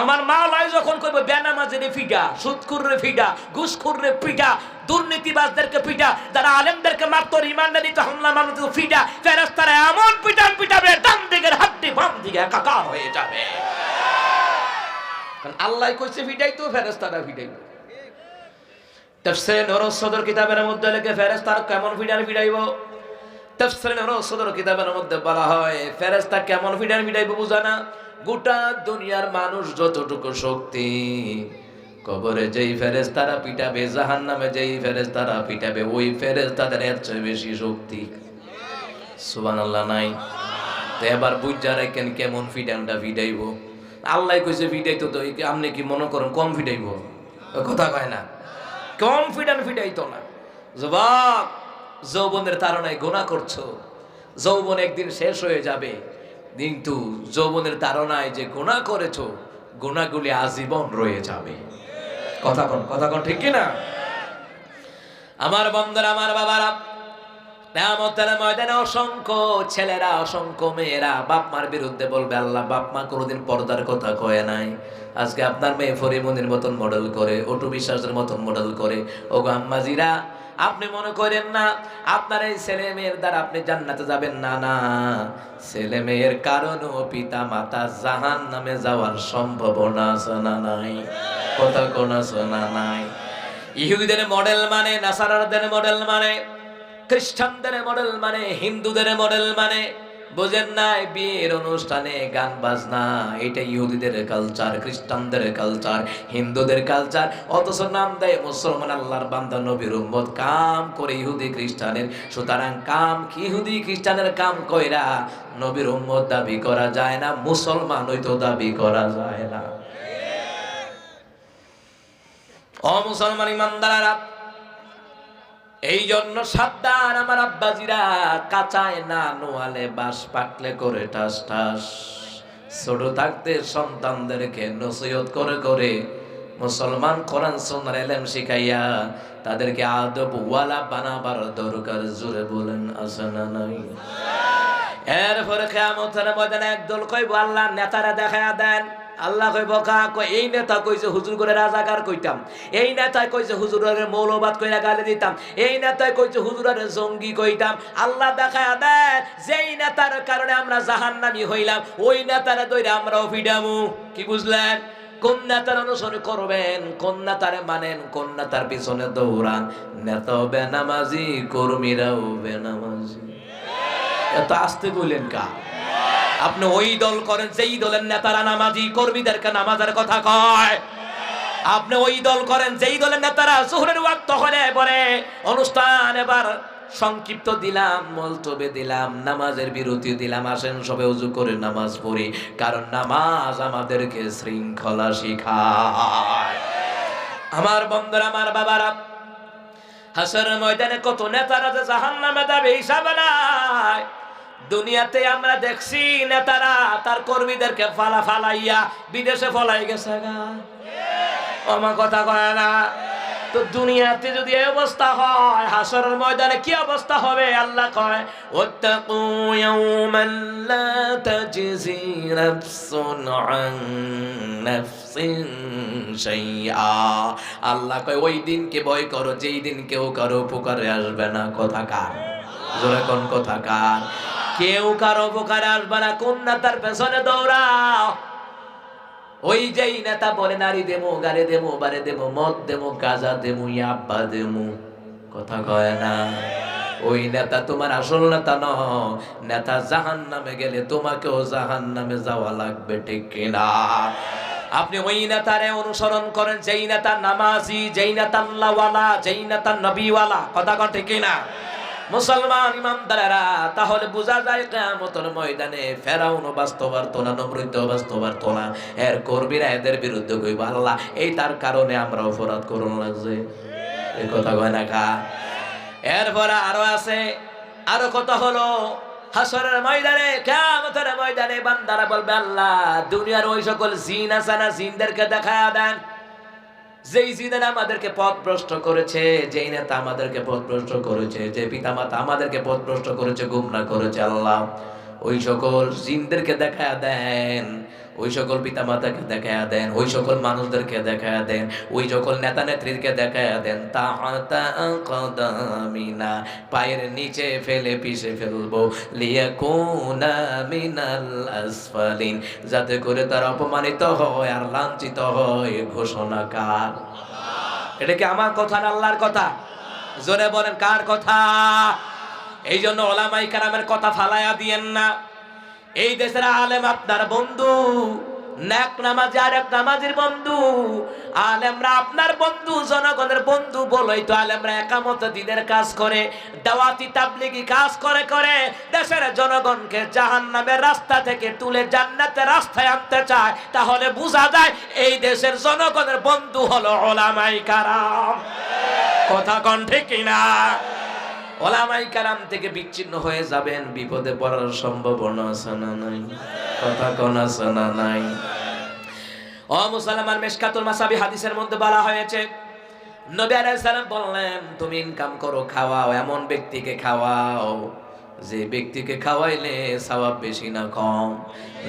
আমার মাওলাই যখন কইবে বেনামাজের ফিডা, সুদখোররে ফিডা, ঘুষখোররে ফিডা, দুর্নীতিবাজদেরকে ফিডা, যারা আলেমদেরকে মারতো, ইমানদারিতে হামলা মারতো ফিডা, ফেরেশতারা এমন পিটান পিটাবে ডান দিকের হাড্ডি বাম দিকে একাকার হয়ে যাবে। কারণ আল্লাহ কইছে ফিডাই, তো ফেরেশতারা ফিডাইবে। তাফসীরে নূরুস সদর কিতাবের মধ্যে লেখে ফেরেশতারা কেমন ফিডান ফিডাইব। তাফসীরে নূরুস সদর কিতাবের মধ্যে বলা হয় ফেরেশতা কেমন ফিডান ফিডাইব বুঝা না? গোটা দুনিয়ার মানুষ যতটুকু শক্তি, কবরে যেই ফেরেশতারা পিটাবে, জাহান্নামে যেই ফেরেশতারা পিটাবে, ওই ফেরেশতাদের এর চেয়ে বেশি শক্তি। সুবহানাল্লাহ নাই? তো এবার বুঝা রাখেন কেমন ফিডানটা ফিডাইব। আল্লাহ কইছে ফিডাইতো, তো আপনি কি মনে করেন কম ফিডাইব? কথা কয় না, কম ফিডান ফিডাইতো না। যুবক, যৌবনের তাড়নায় গুনাহ করছো, যৌবন একদিন শেষ হয়ে যাবে, কিন্তু যৌবনের তাড়নায় যে গুনাহ করেছো, গুনাহগুলি আজীবন রয়ে যাবে। কথা কোন ঠিক কি না? আমার বন্ধুরা, আমার বাবারা, কিয়ামতের ময়দানে অসংখ্য ছেলেরা, অসংখ্য মেয়েরা বাপ মার বিরুদ্ধে বলবে, আল্লাহ বাপ মা কোনোদিন পর্দার কথা কয় নাই, আজকে আপনার মেয়ে ফরিমনির মতন মডেল করে, অটু বিশ্বাসের মতন মডেল করে। ওগো আম্মাজিরা, আপনি মনে করেন না আপনার এই ছেলে মেয়ের দ্বারা আপনি জান্নাতে যাবেন, না না, ছেলে মেয়ের কারণেও পিতা মাতা জাহান্নামে যাওয়ার সম্ভাবনা আছে না নাই? কথা কোন আছে না নাই? ইহুদিদের মডেল মানে, নাসারাদের মডেল মানে, খ্রিস্টানদের মডেল মানে, হিন্দুদের মডেল মানে, বুঝেন নাই? বিয়ের অনুষ্ঠানে গান বাজনা, এটা ইহুদিদের কালচার, খ্রিস্টানদের কালচার, হিন্দুদের কালচার, অথচ নাম দেয় মুসলমান, আল্লাহর বান্দা, নবীর উম্মত, কাম করে ইহুদি খ্রিস্টানের। সুতরাং কাম কি ইহুদি খ্রিস্টানের কাম কইরা নবীর উম্মত দাবি করা যায় না, মুসলমান হইতো দাবি করা যায় না। ও মুসলমান ইমানদারেরা, এই জন্য সাবধান আমার আব্বাজিরা, কাঁচায় না নোয়ালে বাস পাকলে করে ঠাস ঠাস। ছোট থাকতে সন্তানদেরকে নসিহত করে করে মুসলমান কোরআন সুন্নাহর ইলম শিখাইয়া তাদেরকে আদব ওয়ালা বানাবার দরকার। জোরে বলেন আছে না নাই? এরপরে কিয়ামতের ময়দানে একদল কইব আল্লাহ নেতারা দেখায়া দেন। আল্লাহ কইব এই নেতা কইছে হুজুর করে রাজাকার কইতাম, এই নেতা কইছে হুজুরের মৌলবাদ কইরা গালি দিতাম, এই নেতা কইছে হুজুরের জঙ্গি কইতাম। আল্লাহ দেখায়া দেন যেই নেতার কারণে আমরা জাহান্নামী হইলাম, ওই নেতারে দইরা আমরাও ফিডামু। কি বুঝলেন? কোন নেতার অনুসরণ করবেন, কোন নেতারে মানেন, কোন নেতার পিছনে দৌড়ান। নেতাও বেনামাজি, কর্মীরাও বেনামাজি। এত আস্তে কইলেন কা? আপনি ওই দল করেন যেই দলের নেতারা নামাজি, কর্মীদেরকে নামাজের কথা কয়। আপনি ওই দল করেন যেই দলের নেতারা জোহরের ওয়াক্ত হলে পরে অনুষ্ঠান এবার সংক্ষিপ্ত দিলাম, মলতবে দিলাম, নামাজের বিরতি দিলাম, আসেন সবে ওযু করে নামাজ পড়ি। কারণ নামাজ আমাদেরকে শৃঙ্খলা শিখায়। আমার বন্ধুরা, আমার বাবারা, হাসরের ময়দানে কত নেতারা যে জাহান্নামে যাবে হিসাব নাই। দুনিয়াতে আমরা দেখছি নেতারা তার কর্মীদেরকে ফালাইয়া বিদেশে ফলাই গেছে গা। আমার কথা কয় না? তো দুনিয়াতে যদি এই অবস্থা হয়, হাসরের ময়দানে কি অবস্থা হবে? আল্লাহ কয় ওয়াত্তাকু ইয়াওমান লা তাজজি নাফসুন আন নাফসিন শাইআ। আল্লাহ কয় ওই দিনকে ভয় করো যেই দিন কেউ কারো উপকারে আসবে না। কথা কার? জোরে কোন কথা কার? কেউ কারো উপকারে আসবে না। কোন নেতার পেছনে দৌড়াও? ওই যেই নেতা বলে নারী দেমো, গাড়ি দেমো, বাড়ি দেমো, মদ দেমো, গাঁজা দেমো, ইয়াব্বা দেমো। কথা কয় না? ওই নেতা তোমার আসল নেতা নয়। নেতা জাহান্নামে গেলে তোমাকেও জাহান্নামে যাওয়া লাগবে, ঠিক কিনা? আপনি ওই নেতারে অনুসরণ করেন যেই নেতা নামাজি, যেই নেতা আল্লাহওয়ালা, যেই নেতা নবীওয়ালা। কথা কন ঠিক কিনা? মুসলমান ইমানদারেরা, তাহলে বোঝা যায় কিয়ামতের ময়দানে ফেরাউনও বাস্তবার্থ না, নমরুদও বাস্তবার্থ না। এর কর্মীরা এদের বিরুদ্ধে কইব আল্লাহ এই তার কারণে আমরা অপরাধ করুন লাগছে। এই কথা কয় না কা? এরপরে আরো আছে, আরো কথা হলো হাসরের ময়দানে, কিয়ামতের ময়দানে বান্দারা বলবে আল্লাহ দুনিয়ার ওই সকল জিন আছে না, জিনদেরকে দেখায়া দেন। যেই জিনেরা আমাদেরকে পথভ্রষ্ট করেছে, যেই নেতা আমাদেরকে পথভ্রষ্ট করেছে, যে পিতামাতা আমাদেরকে পথভ্রষ্ট করেছে, গুমরাহ করেছে, আল্লাহ ওই সকল জিনদেরকে দেখায়া দেন, ওই সকল পিতামাতাকে দেখায়া দেন, ওই সকল মানুষদেরকে দেখায়া দেন, ওই সকল নেতা নেত্রীকে দেখায়া দেন। তাহাতা কদামিনা, পায়ের নিচে ফেলে পিষে ফেলবো, লিয়াকুনা মিনাল আসফালিন, যাতে করে তারা অপমানিত হয় আর লাঞ্ছিত হয়। ঘোষণা কার? এটা কি আমার কথা না আল্লাহর কথা? জোরে বলেন কার কথা? এই জন্য ওলামায়ে কেরামের কথা ফালায়া দিয়েন না। এই দেশের আলেম আপনার বন্ধু, নেক নামাজি আর এক নামাজির বন্ধু। আলেমরা আপনার বন্ধু, জনগণের বন্ধু বলেই তো আলেমরা একামত দ্বীনের কাজ করে, দাওয়াতি তাবলীগি কাজ করে করে দেশের জনগণকে জাহান্নামের রাস্তা থেকে তুলে জান্নাতের রাস্তায় আনতে চায়। তাহলে বোঝা যায় এই দেশের জনগণের বন্ধু হলো ওলামায়ে কেরাম। কথা কোন ঠিক কিনা? ওলামায়ে কেরাম থেকে বিচ্ছিন্ন হয়ে যাবেন, বিপদে পড়ার সম্ভাবনা আছে না নাই? কথা কোন আছে না নাই? ও মুসলমান, মিশকাতুল মাসাবি হাদিসের মধ্যে বলা হয়েছে নবী আলাইহিস সালাম বললেন তুমি ইনকাম করো, খাওয়াও, এমন ব্যক্তিকে খাওয়াও যে ব্যক্তিকে খাওয়াইলে সওয়াব বেশি না কম।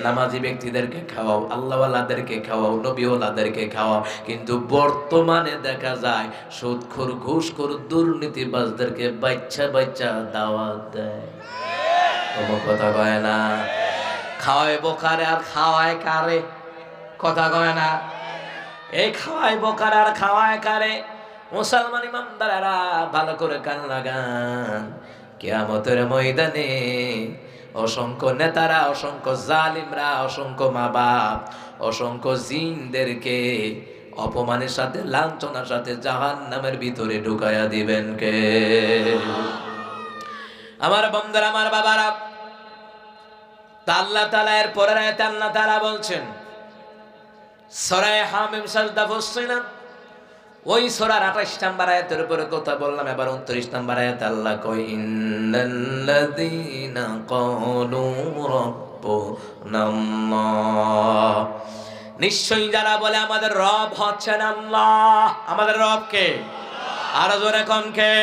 নামাজি ব্যক্তিদেরকে খাওয়াও, আল্লাহওয়ালাদেরকে খাওয়াও, নবীওয়ালাদেরকে খাওয়াও। কিন্তু বর্তমানে দেখা যায় সুদখোর, ঘুষখোর, দুর্নীতিবাজদেরকে বাচ্চা বাচ্চা দাওয়াত দেয়। তোমার কথা কয় না? খাওয়ায় বোকারে আর খাওয়ায় কারে? কথা কয় না? এই খাওয়ায় বোকারে আর খাওয়ায় কারে? মুসলমান ইমানদারেরা ভালো করে কান লাগান। কিয়ামতের ময়দানে অসংখ্য নেতারা, অসংখ্য জালিমরা, অসংখ্য মা বাপ, অসংখ্য জিনদেরকে অপমানের সাথে, লাঞ্ছনার সাথে জাহান্নামের ভিতরে ঢুকায়া দিবেন কে? আমার বন্ধুরা, আমার বাবারা, আল্লাহ তাআলা এর পরের আয়াতে আল্লাহ তাআলা বলছেন সূরা হামিম সাজদা ফুসসিলাত ওই সূরার 28 নম্বর আয়াতের উপরে কথা বললাম, এবার 29 নম্বর আয়াতে আল্লাহ কয় ইন্নাল্লাযীনা ক্বালু রাব্বুনাল্লাহ, নিশ্চয়ই যারা বলে আমাদের রব হচ্ছেন আল্লাহ। আমাদের রব কে? আরো জোরে কোন কে?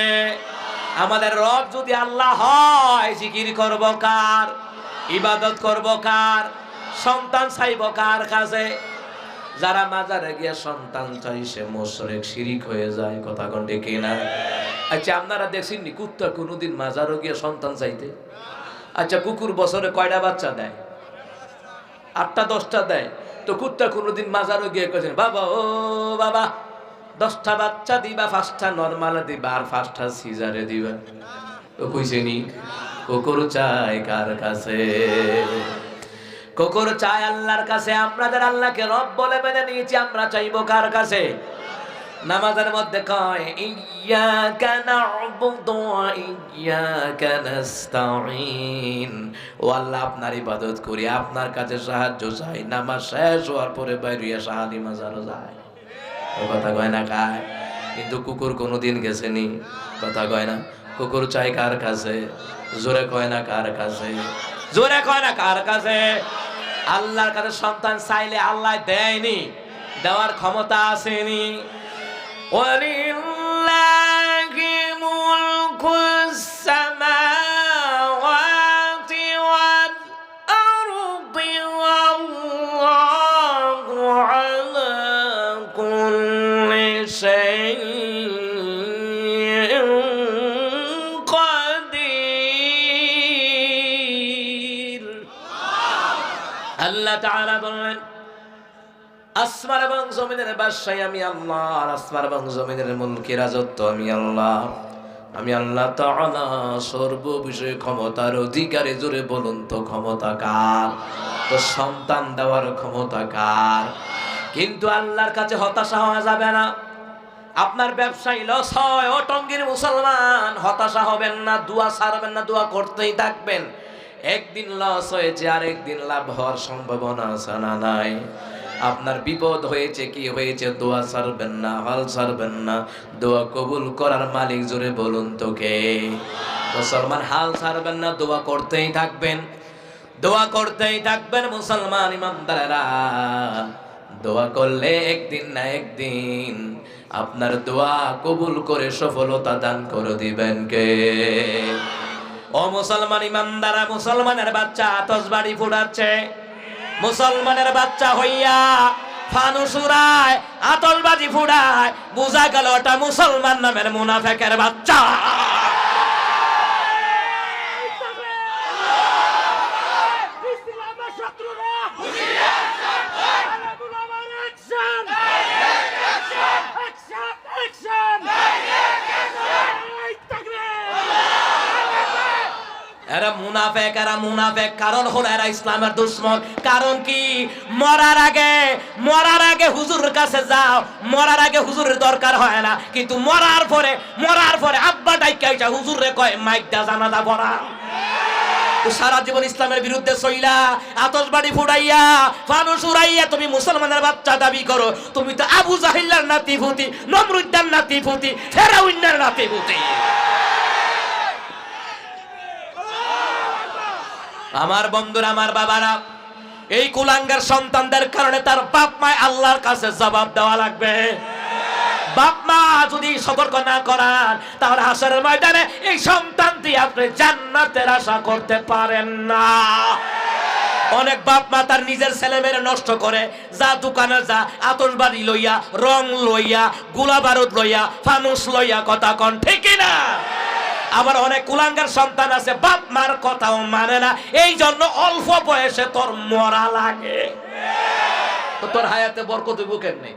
আমাদের রব যদি আল্লাহ হয়, জিকির করব কার? ইবাদত করব কার? সন্তান চাইব কার কাছে? যারা মাজারে গিয়ে সন্তান চাই সে মুশরিক, শিরিক হয়ে যায়। কথা কোন ঠিক না? আচ্ছা, আপনারা দেখছেন নি কুত্তা কোনোদিন মাজারে গিয়ে সন্তান চাইতে? আচ্ছা, কুকুর বছরে কয়টা বাচ্চা দেয়? 8টা 10টা দেয়। তো কুত্তা কোনোদিন মাজারে গিয়ে কইছেন বাবা ও বাবা 10টা বাচ্চা দিবা, 5টা নরমাল দিবা আর 5টা সিজারে দিবা? তো কইছে নি? কুকুর চায় কার কাছে? কুকুর চায় আল্লাহর কাছে। আপনাদের আল্লাহকে রব বলে মেনে নিয়েছি, আমরা চাইবো কার কাছে? নামাজের মধ্যে কয় ইয়্যাকা না'বুদু ওয়া ইয়্যাকা নাস্তাঈন, ও আল্লাহ আপনার ইবাদত করি, আপনার কাছে সাহায্য চাই। নামাজ শেষ হওয়ার পরে বাইরে শাহাদি মাজারও যায়। কথা কয় না কায়? কিন্তু কুকুর কোনোদিন গেছেনি? কথা কয় না? কুকুর চাই কার কাছে? জোরে কয় না কার কাছে? জোরে কয় না কার কাছে? আল্লাহর কাছে সন্তান চাইলে আল্লাহ দেয়নি, দেওয়ার ক্ষমতা আসেনি। ওয়ালিল্লাহি মুলকুস সামাওয়াতি ওয়াল আরদি ওয়াল্লাহু আলা কুল্লি শাইইন কাদির। আল্লাহ তাআলা বলেন আসমান এবং জমিনের বাদশাহী আমি আল্লাহ, আর আসমান এবং জমিনের মুলকি রাজত্ব আমি আল্লাহ। আমি আল্লাহ তাআলা সর্ব বিষয়ে ক্ষমতার অধিকারী। জোরে বলুন তো ক্ষমতা কার? তো সন্তান দেওয়ার ক্ষমতা কার? কিন্তু আল্লাহর কাছে হতাশা হওয়া যাবে না। আপনার ব্যবসায়ী লস হয়, ও টঙ্গীর মুসলমান, হতাশা হবেন না, দোয়া ছাড়বেন না, দোয়া করতেই থাকবেন। একদিন লস হয়েছে আর একদিন লাভ হওয়ার সম্ভাবনা আছে না নাই? আপনার বিপদ হয়েছে, কি হয়েছে, দোয়া ছাড়বেন না, হাল ছাড়বেন না। দোয়া কবুল করার মালিক জোরে বলুন তো কে? মুসলমান হাল ছাড়বেন না, দোয়া করতেই থাকবেন, দোয়া করতেই থাকবেন। মুসলমান ইমানদারেরা, দোয়া করলে একদিন না একদিন আপনার দোয়া কবুল করে সফলতা দান করে দিবেন কে? ও মুসলমান ইমানদারা, মুসলমানের বাচ্চা আতশবাজি ফুটাচ্ছে, মুসলমানের বাচ্চা হইয়া ফানুস উড়ায়, আতশবাজি ফুটায়, বুঝা গেল ওটা মুসলমান নামের মুনাফিকের বাচ্চা। এরা মুনাফিক, এরা মুনাফিক। কারণ হলো এরা ইসলামের দুশমন। কারণ কি? মরার আগে হুজুরের কাছে যাও, মরার আগে হুজুরের দরকার হয় না, কিন্তু মরার পরে আব্বা ডাইকা হুজুরে কয় মাইক দা জানাজা পড়া। তো সারা জীবন ইসলামের বিরুদ্ধে চইলা, আতশবাজি ফুটাইয়া, ফানুস উড়াইয়া তুমি মুসলমানের বাচ্চা দাবি করো। তুমি তো আবু জাহিলের নাতিপুতি, নমরুদ্দার নাতিপুতি, ফেরাউনের নাতিপুতি। আমার বন্ধুরা, আমার বাবারা, এই কুলাঙ্গার সন্তানদের কারণে তার বাপ মা আল্লাহর কাছে জবাব দেওয়া লাগবে। বাপ মা যদি সতর্ক না করান, তাহলে হাসরের ময়দানে এই সন্তান দিয়ে আপনি জান্নাতের আশা করতে পারেন না। অনেক বাপ মা তার নিজের ছেলে মেয়ে নষ্ট করে, যা দোকানে যা, আতশবাজি লইয়া, রং লইয়া, গোলা বারুদ লইয়া, ফানুস লইয়া। কথা কন ঠিক না? আবার অনেক কুলাঙ্গার সন্তান আছে, বাপ মার কথাও মানে না, এই জন্য অল্প বয়সে তোর মরা লাগে। তো তোর হায়াতে বরকত হইব কেমনে?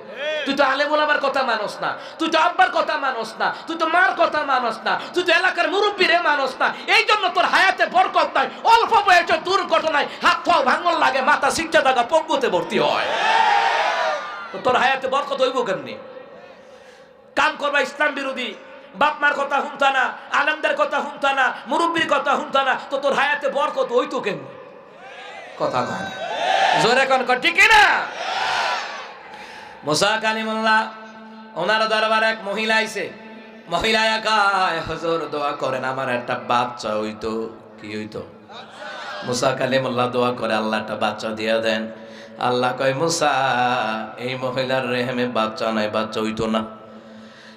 তুই তো আলেম ওলামার কথা মানস না, তুই তো আব্বার কথা মানস না, তুই তো মার কথা মানস না, তুই তো এলাকার মুরব্বীরে মানস না, এই জন্য তোর হায়াতে বরকত নাই। অল্প বয়সে দুর্ঘটনায় হাত পাও ভাঙন লাগে, মাথা শিক্ষা জায়গা পঙ্গুতে ভর্তি হয়। তো তোর হায়াতে বরকত হইব কেমনে? কাম করবা ইসলাম বিরোধী, বাপ মার কথা শুনতা না, আলেমদের কথা শুনতা না, মুরব্বীর কথা শুনতা না, তো তোর হায়াতে বরকত হইতো কেমনে? কথা কয় না, জোরে কোন ঠিক না? মুসা কালিমুল্লাহ ওনার দরবারে এক মহিলা আইছে। মহিলা একাই, হুজুর দোয়া করেন আমার একটা বাচ্চা হইতো। কি হইতো? মুসা কালিমুল্লাহ দোয়া করে আল্লাহ একটা বাচ্চা দিয়ে দেন। আল্লাহ কয় মুসা এই মহিলার রেহেমে বাচ্চা নাই, বাচ্চা হইতো না।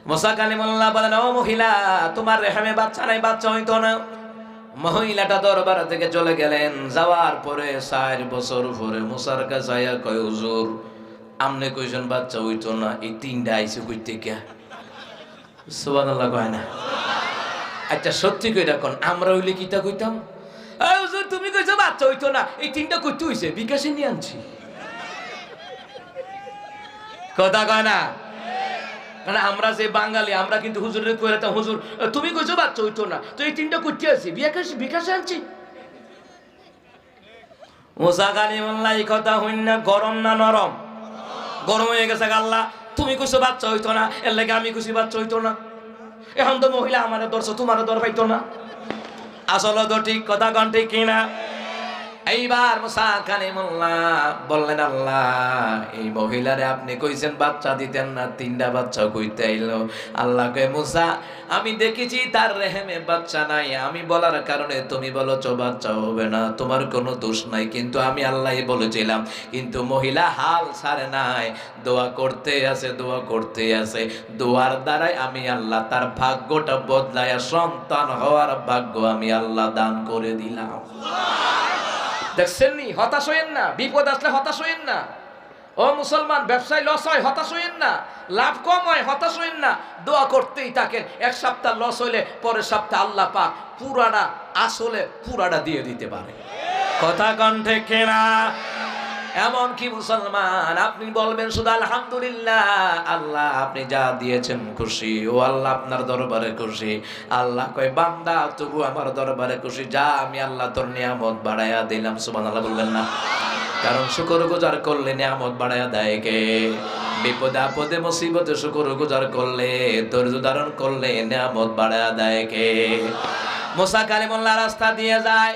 মুসা কালিমুল্লাহ বলেন ও মহিলা তোমার রেহেমে বাচ্চা নাই, বাচ্চা হইতো না। মহিলাটা দরবার থেকে চলে গেলেন। যাওয়ার পরে 4 বছর পরে মুসার কাছে আয়া কয় হুজুর আমনে কইছেন বাচ্চা হইতো না, এই 3টা আইছে কই থেকে? সুবহানাল্লাহ কয় না? আচ্ছা সত্যি কইরা কোন আমরা হইলে কিতা কইতাম? এই হুজুর তুমি কইছো বাচ্চা হইতো না, এই 3টা কইতে হইছে, বিকাশে নিয়ে আনছি। কথা কয় না? কারণ আমরা যে বাঙালি আমরা কিন্তু হুজুরের কইরাতাম হুজুর তুমি কইছো বাচ্চা হইতো না, তো এই 3টা কইতে আছি, বিকাশে আনছি। মুসা কালিমুল্লাহ এই কথা হইনা গরম না নরম? গরম হয়ে গেছে। আল্লাহ তুমি কইছো বাচ্চা হইতো না, এর লাগে আমি কইছি বাচ্চা হইতো না। এখন তো মহিলা আমারে ধরছো, তোমারও ধর পাইতো না। আসলে তো ঠিক কথা কন ঠিক কিনা? এইবার মুসা কালিমুল্লাহ বললেন আল্লাহ এই মহিলারে আপনি কইছেন বাচ্চা দিতেন না, 3টা বাচ্চা কইতে আইলো। আল্লাহ কয় মুসা আমি দেখেছি তার রেহেমে বাচ্চা নাই, আমি বলার কারণে তুমি বলেছো বাচ্চা হবে না, তোমার কোনো দোষ নাই, কিন্তু আমি আল্লাহই বলেছিলাম। কিন্তু মহিলা হাল ছাড়ে নাই, দোয়া করতে আছে, দোয়া করতে আছে। দোয়ার দ্বারাই আমি আল্লাহ তার ভাগ্যটা বদলায়া সন্তান হওয়ার ভাগ্য আমি আল্লাহ দান করে দিলাম। দেখছেন নি? হতাশ হইেন না, বিপদ আসলে হতাশ হইেন না। ও মুসলমান, ব্যবসায় লস হয় হতাশ হইেন না, লাভ কম হয় হতাশ হইেন না, দোয়া করতেই থাকেন। 1 সপ্তাহ লস হইলে পরের সপ্তাহ আল্লাহ পাক পুরাটা আসলে পুরাটা দিয়ে দিতে পারে। কথা কণ্ঠে কেনা? এমন কি মুসলমান আপনি বলবেন শুধু আলহামদুলিল্লাহ, আল্লাহ আপনি যা দিয়েছেন খুশি, ও আল্লাহ আপনার দরবারে খুশি। আল্লাহ কয় বান্দা তবু আমার দরবারে খুশি, যা আমি আল্লাহ তোর নিয়ামত বাড়াইয়া দিলাম। সুবহানাল্লাহ বলবেন না? কারণ শুকরগুজার করলে নিয়ামত বাড়াইয়া দেয় কে? বিপদে আপদে মুসিবতে শুকরগুজার করলে, ধৈর্য ধারণ করলে নিয়ামত বাড়াইয়া দেয় কে? মুসা কালিমুল্লাহ রাস্তা দিয়ে যায়।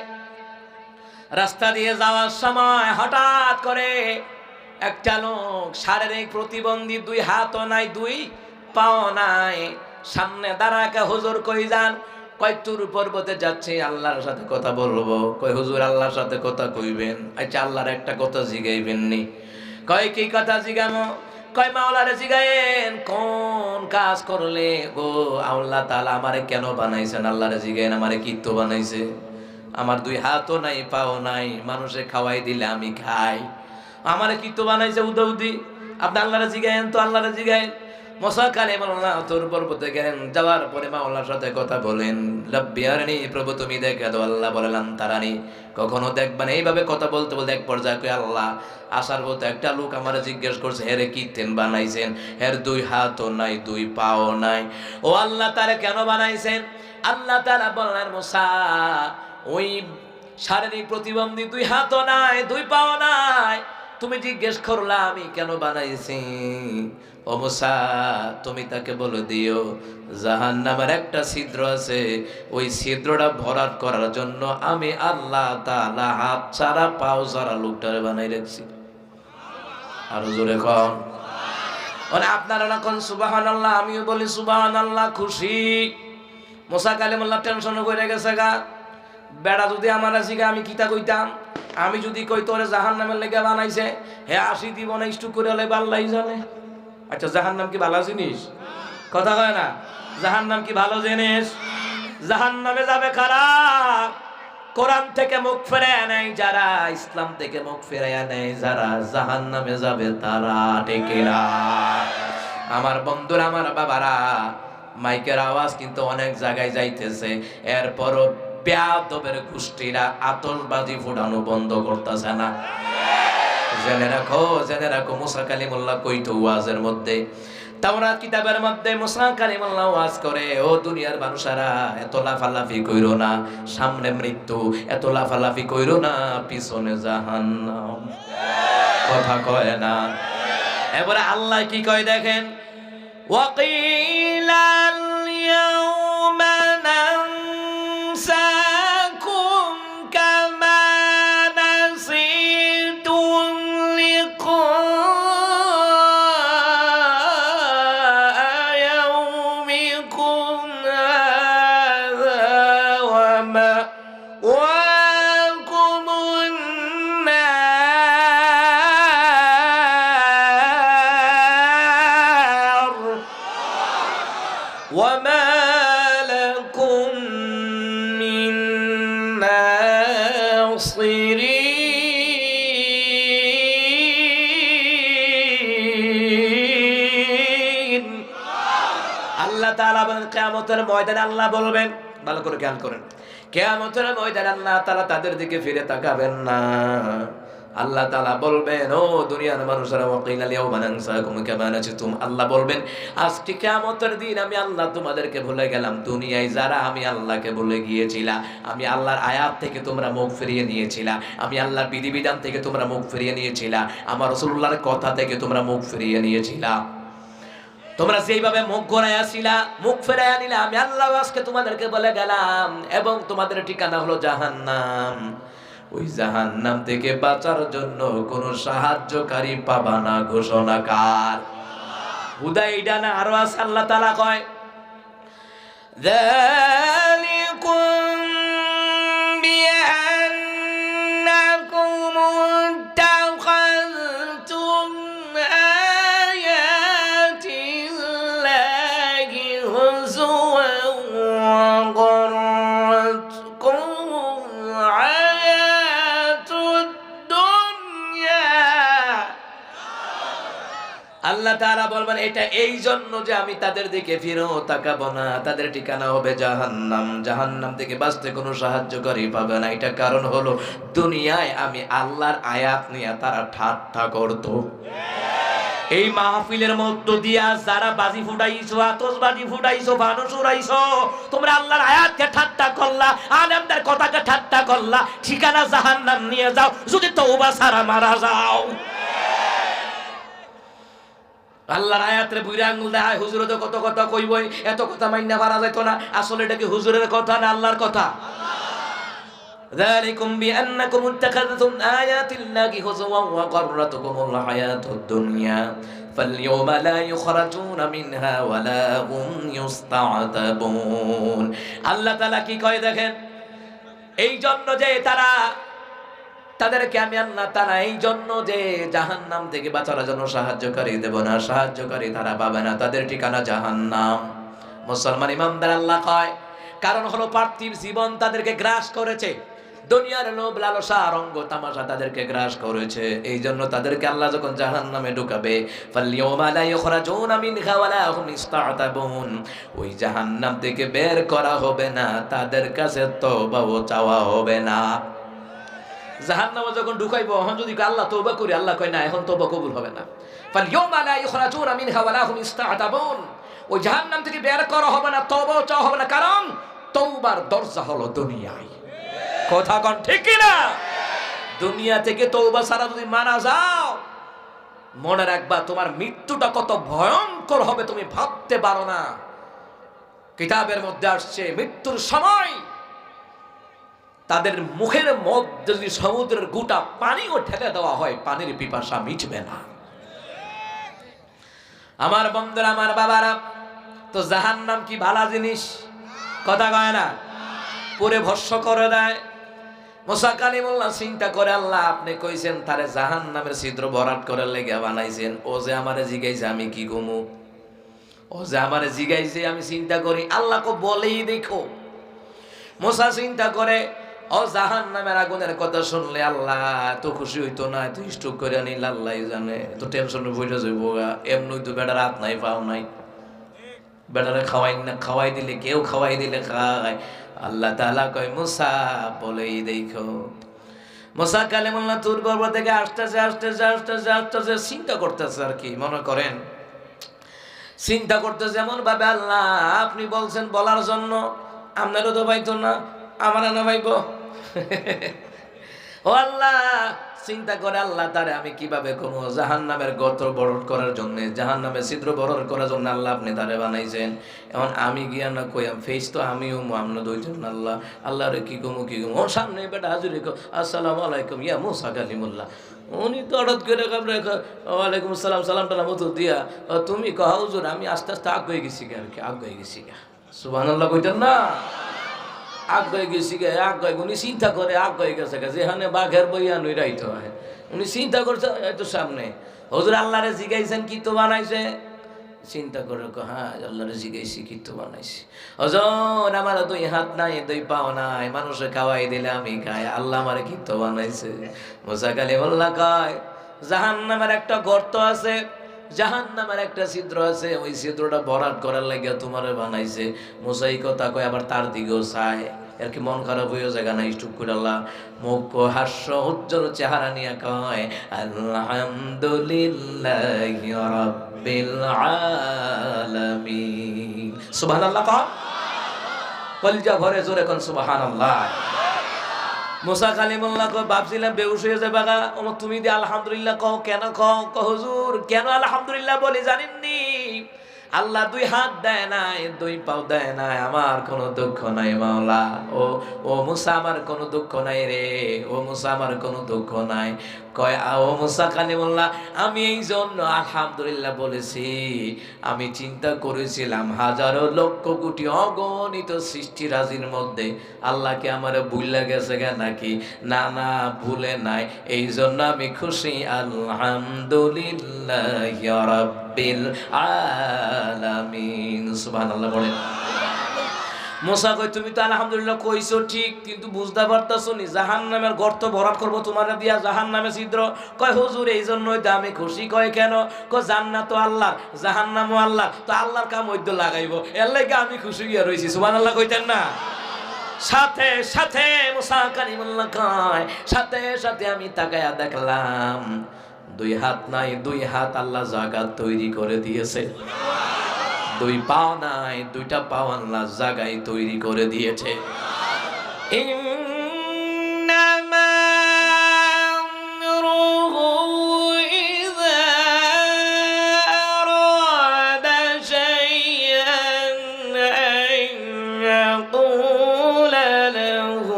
রাস্তা দিয়ে যাওয়ার সময় হঠাৎ করে একটা লোক শারীরিক প্রতিবন্ধী, 2 হাতও নাই 2 পাও নাই, সামনে দাঁড়াকে হুজুর কই যান? কয় তুর পর্বতে যাচ্ছে আল্লাহর সাথে কথা বলবো। কয় হুজুর আল্লাহর সাথে কথা কইবেন? আচ্ছা আল্লাহর একটা কথা জিগাইবেন নি? কয় কি কথা জিগামো? কয় মাওলারে জিগায়েন কোন কাজ করলে গো আল্লাহ তাআলা আমারে কেন বানাইছেন? আল্লাহরে জিগায়েন আমারে কি তো বানাইছে? আমার 2 হাতও নাই পাও নাই, মানুষে খাওয়াই দিলে আমি খাই, আমারে কি তো বানাইছে উদাউদি? আপনি আল্লাহরে জিগায়েন তো, আল্লাহরে জিগায়েন। মুসা কালিমুল্লাহ তোর পর্বতে গেলেন। যাওয়ার পরে মাওলার সাথে কথা বলেন, রব্বি আরনি, প্রভু তুমি দেখে দাও। আল্লাহ বললেন তারানি, কখনো দেখবা না। এইভাবে কথা বলতে বলতে এক পর্যায়ে কই আল্লাহ আসার পথে একটা লোক আমারে জিজ্ঞেস করছে হেরে কি তেন বানাইছেন? এর 2 হাতও নাই 2 পাও নাই, ও আল্লাহ তারে কেন বানাইছেন? আল্লাহ তাআলা বললেন মুসা ওই শারীরিক প্রতিবন্ধী, 2 হাতও নাই 2 পাও নাই, তুমি জিজ্ঞেস করলা আমি কেন বানাইছি। ও মুসা তুমি তাকে বলে দিও জাহান্নামের একটা ছিদ্র আছে, ওই ছিদ্রটা ভরাট করার জন্য আমি আল্লাহ তাআলা হাত ছাড়া পাও ছাড়া লোকটারে বানাই রাখছি। আরো জোরে কন। আপনারা না কোন সুবহানাল্লাহ, আমিও বলি সুবহানাল্লাহ। খুশি মুসা কালিমুল্লাহ টেনশন করে গেছে গা। বেড়া যদি আমার জিগা আমি কিতা কইতাম? আমি যদি কই তোরে জাহান্নামের লেগে বানাইছে, হে 80 দিব না স্টুক করে লে আল্লাহই জানে। আচ্ছা জাহান্নাম কি ভালো জিনিস? কথা কয় না? জাহান্নাম কি ভালো জিনিস? জাহান্নামে যাবে কারা? কোরআন থেকে মুখ ফিরায় নেয় যারা, ইসলাম থেকে মুখ ফিরায় নেয় যারা, জাহান্নামে যাবে তারা। ঠিক না? আমার বন্ধুরা, আমার বাবারা, মাইকের আওয়াজ কিন্তু অনেক জায়গায় যাইতেছে, এরপরও বেয়াদবের গোষ্ঠীরা আতশবাজি ফুটানো বন্ধ করতেছে না। জেনে রাখো মুসা কালিমুল্লাহ কইতো ওয়াজের মধ্যে, তাওরাত কিতাবের মধ্যে মুসা কালিমুল্লাহ ওয়াজ করে, ও দুনিয়ার মানুষেরা এত লাফালাফি কইরো না, সামনে মৃত্যু, এত লাফালাফি কইরো না, পিছনে জাহান্নাম। কথা কয় না? এবারে আল্লাহ কি কয় দেখেন, ওয়াকিলাল ইয়াউমা নানসাকুম কামা নাসিতুম লিকা মুবসিরিন। আল্লাহ তাআলা বলেন কিয়ামতের ময়দানে আল্লাহ বলবেন, ভালো করে খেয়াল করেন, কিয়ামতের ময়দানে আল্লাহ তাআলা তাদের দিকে ফিরে তাকাবেন না। আল্লাহ তাআলা বলবেন, ও দুনিয়ার মানুষেরা, ওয়াকিলা লিয়াউমা নানসাকুম কামা নাসিতুম, আল্লাহ বলবেন আজকে কিয়ামতের দিন আমি আল্লাহ তোমাদেরকে ভুলে গেলাম। দুনিয়ায় যারা আমি আল্লাহকে ভুলে গিয়েছিলা, আমি আল্লাহর আয়াত থেকে তোমরা মুখ ফিরিয়ে নিয়েছিলা, আমি আল্লাহর বিধিবিধান থেকে তোমরা মুখ ফিরিয়ে নিয়েছিলা, আমার রাসূলুল্লাহর কথা থেকে তোমরা মুখ ফিরিয়ে নিয়েছিলা, তোমরা যেইভাবে মুখ ঘোরাইয়াছিলা, মুখ ফেরাইয়া নিলা, আমি আল্লাহ আজকে তোমাদেরকে বলে গেলাম, এবং তোমাদের ঠিকানা হলো জাহান্নাম। ওই জাহান্নাম থেকে বাঁচার জন্য কোনো সাহায্যকারী পাবা না। ঘোষণাকার হুদাইডা না আরো আছে, আল্লাহ তাআলা কয় যালিকুম বিআন্নাকুম ইত্তাখাযতুম আয়াতিল্লাহি হুজুওয়ান ওয়া গররাতকুম আয়াতুদ দুনিয়া। আল্লাহ তাআলা বলবেন এটা এই জন্য যে আমি তাদের দিকে ফিরেও তাকাবো না, তাদের ঠিকানা হবে জাহান্নাম, জাহান্নাম থেকে বাঁচতে কোনো সাহায্যকারী পাবে না। এটা কারণ হলো দুনিয়ায় আমি আল্লাহর আয়াত নিয়ে তারা ঠাট্টা করতো। এই মাহফিলের মধ্য দিয়া যারা বাজি ফুটাইছো, আতশবাজি ফুটাইছো, ফানুস উড়াইছো, তোমরা আল্লাহর আয়াতকে ঠাট্টা করলা, আলেমদের কথাকে ঠাট্টা করলা, ঠিকানা জাহান্নাম নিয়ে যাও যদি তওবা ছাড়া মারা যাও। আল্লাহর আয়াতের বুইরা আঙ্গুল দেখায়, হুজুর তো কত কথা কইবই, এত কথা মাইন্না পারা যাইতো না। আসলে এটা কি হুজুরের কথা না আল্লাহর কথা? যালিকুম বিআন্নাকুম ইত্তাখাযতুম আয়াতিল্লাহি হুজুওয়ান ওয়া গররাতকুমুল হায়াতুদ দুনিয়া ফালইয়াওমা লা ইখরাজুনা মিনহা ওয়া লা হুম ইস্তা'তাবুন। আল্লাহ তাআলা কি কয় দেখেন, এই জন্য যে তাদেরকে আমি আল্লাহ তাআলা এই জন্য যে জাহান্নাম থেকে বাঁচার জন্য সাহায্যকারী দেব না, সাহায্যকারী তারা পাবে না, তাদের ঠিকানা জাহান্নাম। মুসলমান ইমামদার আল্লাহ কয় কারণ হলো পার্থিব জীবন তাদেরকে গ্রাস করেছে, দুনিয়ার লোভ লালসা রঙ্গ তামাশা তাদেরকে গ্রাস করেছে। এই জন্য তাদেরকে আল্লাহ যখন জাহান্নামে ঢুকাবে, ফালইয়াওমা লা ইখরাজুনা মিনহা ওয়া লা হুম ইস্তা'তাবুন, ওই জাহান্নাম থেকে বের করা হবে না, তাদের কাছে তওবাও চাওয়া হবে না। জাহান্নামে যখন ঢুকাইবো, এখন যদি আল্লাহ তওবা করি, আল্লাহ কয় না এখন তওবা কবুল হবে না। ফালইয়াওমা লা ইখরাজুনা মিনহা ওয়া লা হুম ইস্তা'তাবুন, ওই জাহান্নাম থেকে বের করা হবে না, তওবাও চাওয়া হবে না, কারণ তওবার দরজা হলো দুনিয়ায়। কথা কোন ঠিক কি না? দুনিয়া থেকে তওবা ছাড়া যদি মারা যাও, মনে রাখবা তোমার মৃত্যুটা কত ভয়ঙ্কর হবে তুমি ভাবতে পারো না। কিতাবের মধ্যে আসছে মৃত্যুর সময় তাদের মুখের মধ্যে যদি সমুদ্রের গোটা পানিও ঢেলে দেওয়া হয়, পানির পিপাসা মিটবে না। আমার বন্ধুরা, আমার বাবারা, তো জাহান্নাম কি ভালো জিনিস? কথা কয় না, পুরে ভস্ম করে দেয়। মুসা কালিমুল্লাহ চিন্তা করে, আল্লাহ আপনি কইছেন তারে জাহান্নামের ছিদ্র ভরাট করে লেগে বানাইছেন, ও যে আমারে জিগাইছে আমি কি কমু, ও যে আমারে জিগাইছে আমি চিন্তা করি, আল্লাহ কো বলেই দেখো। মুসা চিন্তা করে, ও জাহান্নামের আগুনের কথা শুনলে আল্লাহ তো খুশি হইতো না, এত স্ট্রোক করে নিল, আল্লাহ জানে, এত টেনশনে বইটা যাইব, এমনি তো বেটার হাত নাই পাও নাই, বেটারে খাওয়াই না, খাওয়াই দিলে কেউ খাওয়াই দিলে খায়। আল্লাহ তাআলা কয় মুসা বলেই দেখো। মুসা কালিমুল্লাহ তুর পর্বত থেকে আসতেছে চিন্তা করতেছে, আর কি মনে করেন চিন্তা করতেছে এমন ভাবে, আল্লাহ আপনি বলছেন বলার জন্য, আপনারও তো পাইতো না, আমার না পাইব। ও আল্লাহ চিন্তা করে, আল্লাহ তারে আমি কিভাবে কমো, জাহান্নামের গর্ত বরণ করার জন্য, জাহান্নামের ছিদ্র বরণ করার জন্য আল্লাহ আপনি তারে বানাইছেন। এখন আমি গিয়া না কইয়াম ফেস তো আমিও আমরা দুইজন, আল্লাহ আল্লাহ রে কি কমু কি কমু। ওর সামনে বেটা হাজুরি কো, আসসালামু আলাইকুম ইয়া মুসা কালিমুল্লাহ। উনি তো হঠাৎ করে ওয়ালাইকুম আসসালাম, সালাম টালাম মতো দিয়া, তুমি কহ হুজুর আমি আস্তে আস্তে আগ হয়ে গেছি আর কি, আগ হয়ে গেছি গা। সুবহানাল্লাহ কইতেন না, আগ হয়ে গেছি গে, আগ হয়ে উনি চিন্তা করে আগ হয়ে গেছে গে, যেখানে বাঘের বইয়া নই রাইতে হয়, উনি চিন্তা করছে হয়তো সামনে হুজুর আল্লাহরে জিগাইছেন কি তো বানাইছে, চিন্তা করে হ্যাঁ আল্লাহরে জিজ্ঞেসি কি তো বানাইছি ওজন আমার 2 হাত নাই 2 পাও নাই মানুষে খাওয়াই দিলে আমি খাই আল্লাহ আমারে কি তো বানাইছে মুসা কালিমুল্লাহ কয় জাহান্নামের একটা গর্ত আছে জাহান্নামের একটা ছিদ্র আছে ওই ছিদ্রটা ভরাট করার লাগিয়া তোমারে বানাইছে মুসা এই কথা কয় আবার তার দিকেও চায় এর কি মন খারাপ হয়ে যায় না স্টুপ করে আল্লাহ মুখ হাস্য উজ্জ্বল চেহারা নিয়ে কয় আলহামদুলিল্লাহি রাব্বিল আলামিন সুবহানাল্লাহ কলজা ভরে জোরে কোন সুবহানাল্লাহ মুসা কালিমুল্লাহ কো ভাবছিলাম বেহুশ হয়ে যাবে গা তুমি দি আলহামদুলিল্লাহ কও কেন কও হুজুর কেন আলহামদুলিল্লাহ বলি জানেননি আল্লাহ 2 হাত দেয় নাই 2 পাও দেয় নাই আমার কোনো দুঃখ নাই মাওলা ও মুসা আমার কোনো দুঃখ নাই রে ও মুসা আমার কোনো দুঃখ নাই কয় ও মুসা কালিমুল্লাহ আমি এই জন্য আলহামদুলিল্লাহ বলেছি আমি চিন্তা করেছিলাম হাজারো লক্ষ কোটি অগণিত সৃষ্টিরাজির মধ্যে আল্লাহকে আমার ভুলে গেছে নাকি না না ভুলে নাই এই জন্য আমি খুশি আলহামদুলিল্লাহি রাব্বিল আলামিন সুবহানাল্লাহ বলেন মুসা কই তুমি তো আলহামদুলিল্লাহ কইছো ঠিক কিন্তু বুঝতে পারতাছো নি জাহান্নামের গর্ত ভরাট করব তোমারে দিয়া জাহান্নামে ছিদ্র কয় হুজুর এই জন্যই তো আমি খুশি কয় কেন কয় জান্নাত আল্লাহর জাহান্নামও আল্লাহ তো আল্লাহর কাম মধ্য লাগাইবো এর লাগি আমি খুশি হইয়া রইছি সুবহানাল্লাহ কইতেন না সাথে সাথে মুসা কালিমুল্লাহ কয় সাথে সাথে আমি তাকায়া দেখলাম 2 হাত নাই 2 হাত আল্লাহ জায়গা তৈরি করে দিয়েছে 2 পাও নাই 2টা পাও আল্লাহ জায়গায় তৈরি করে দিয়েছে ইন্নামা আমরুহু ইযা আরাদা শাইআন আন ইয়াকুলা লাহু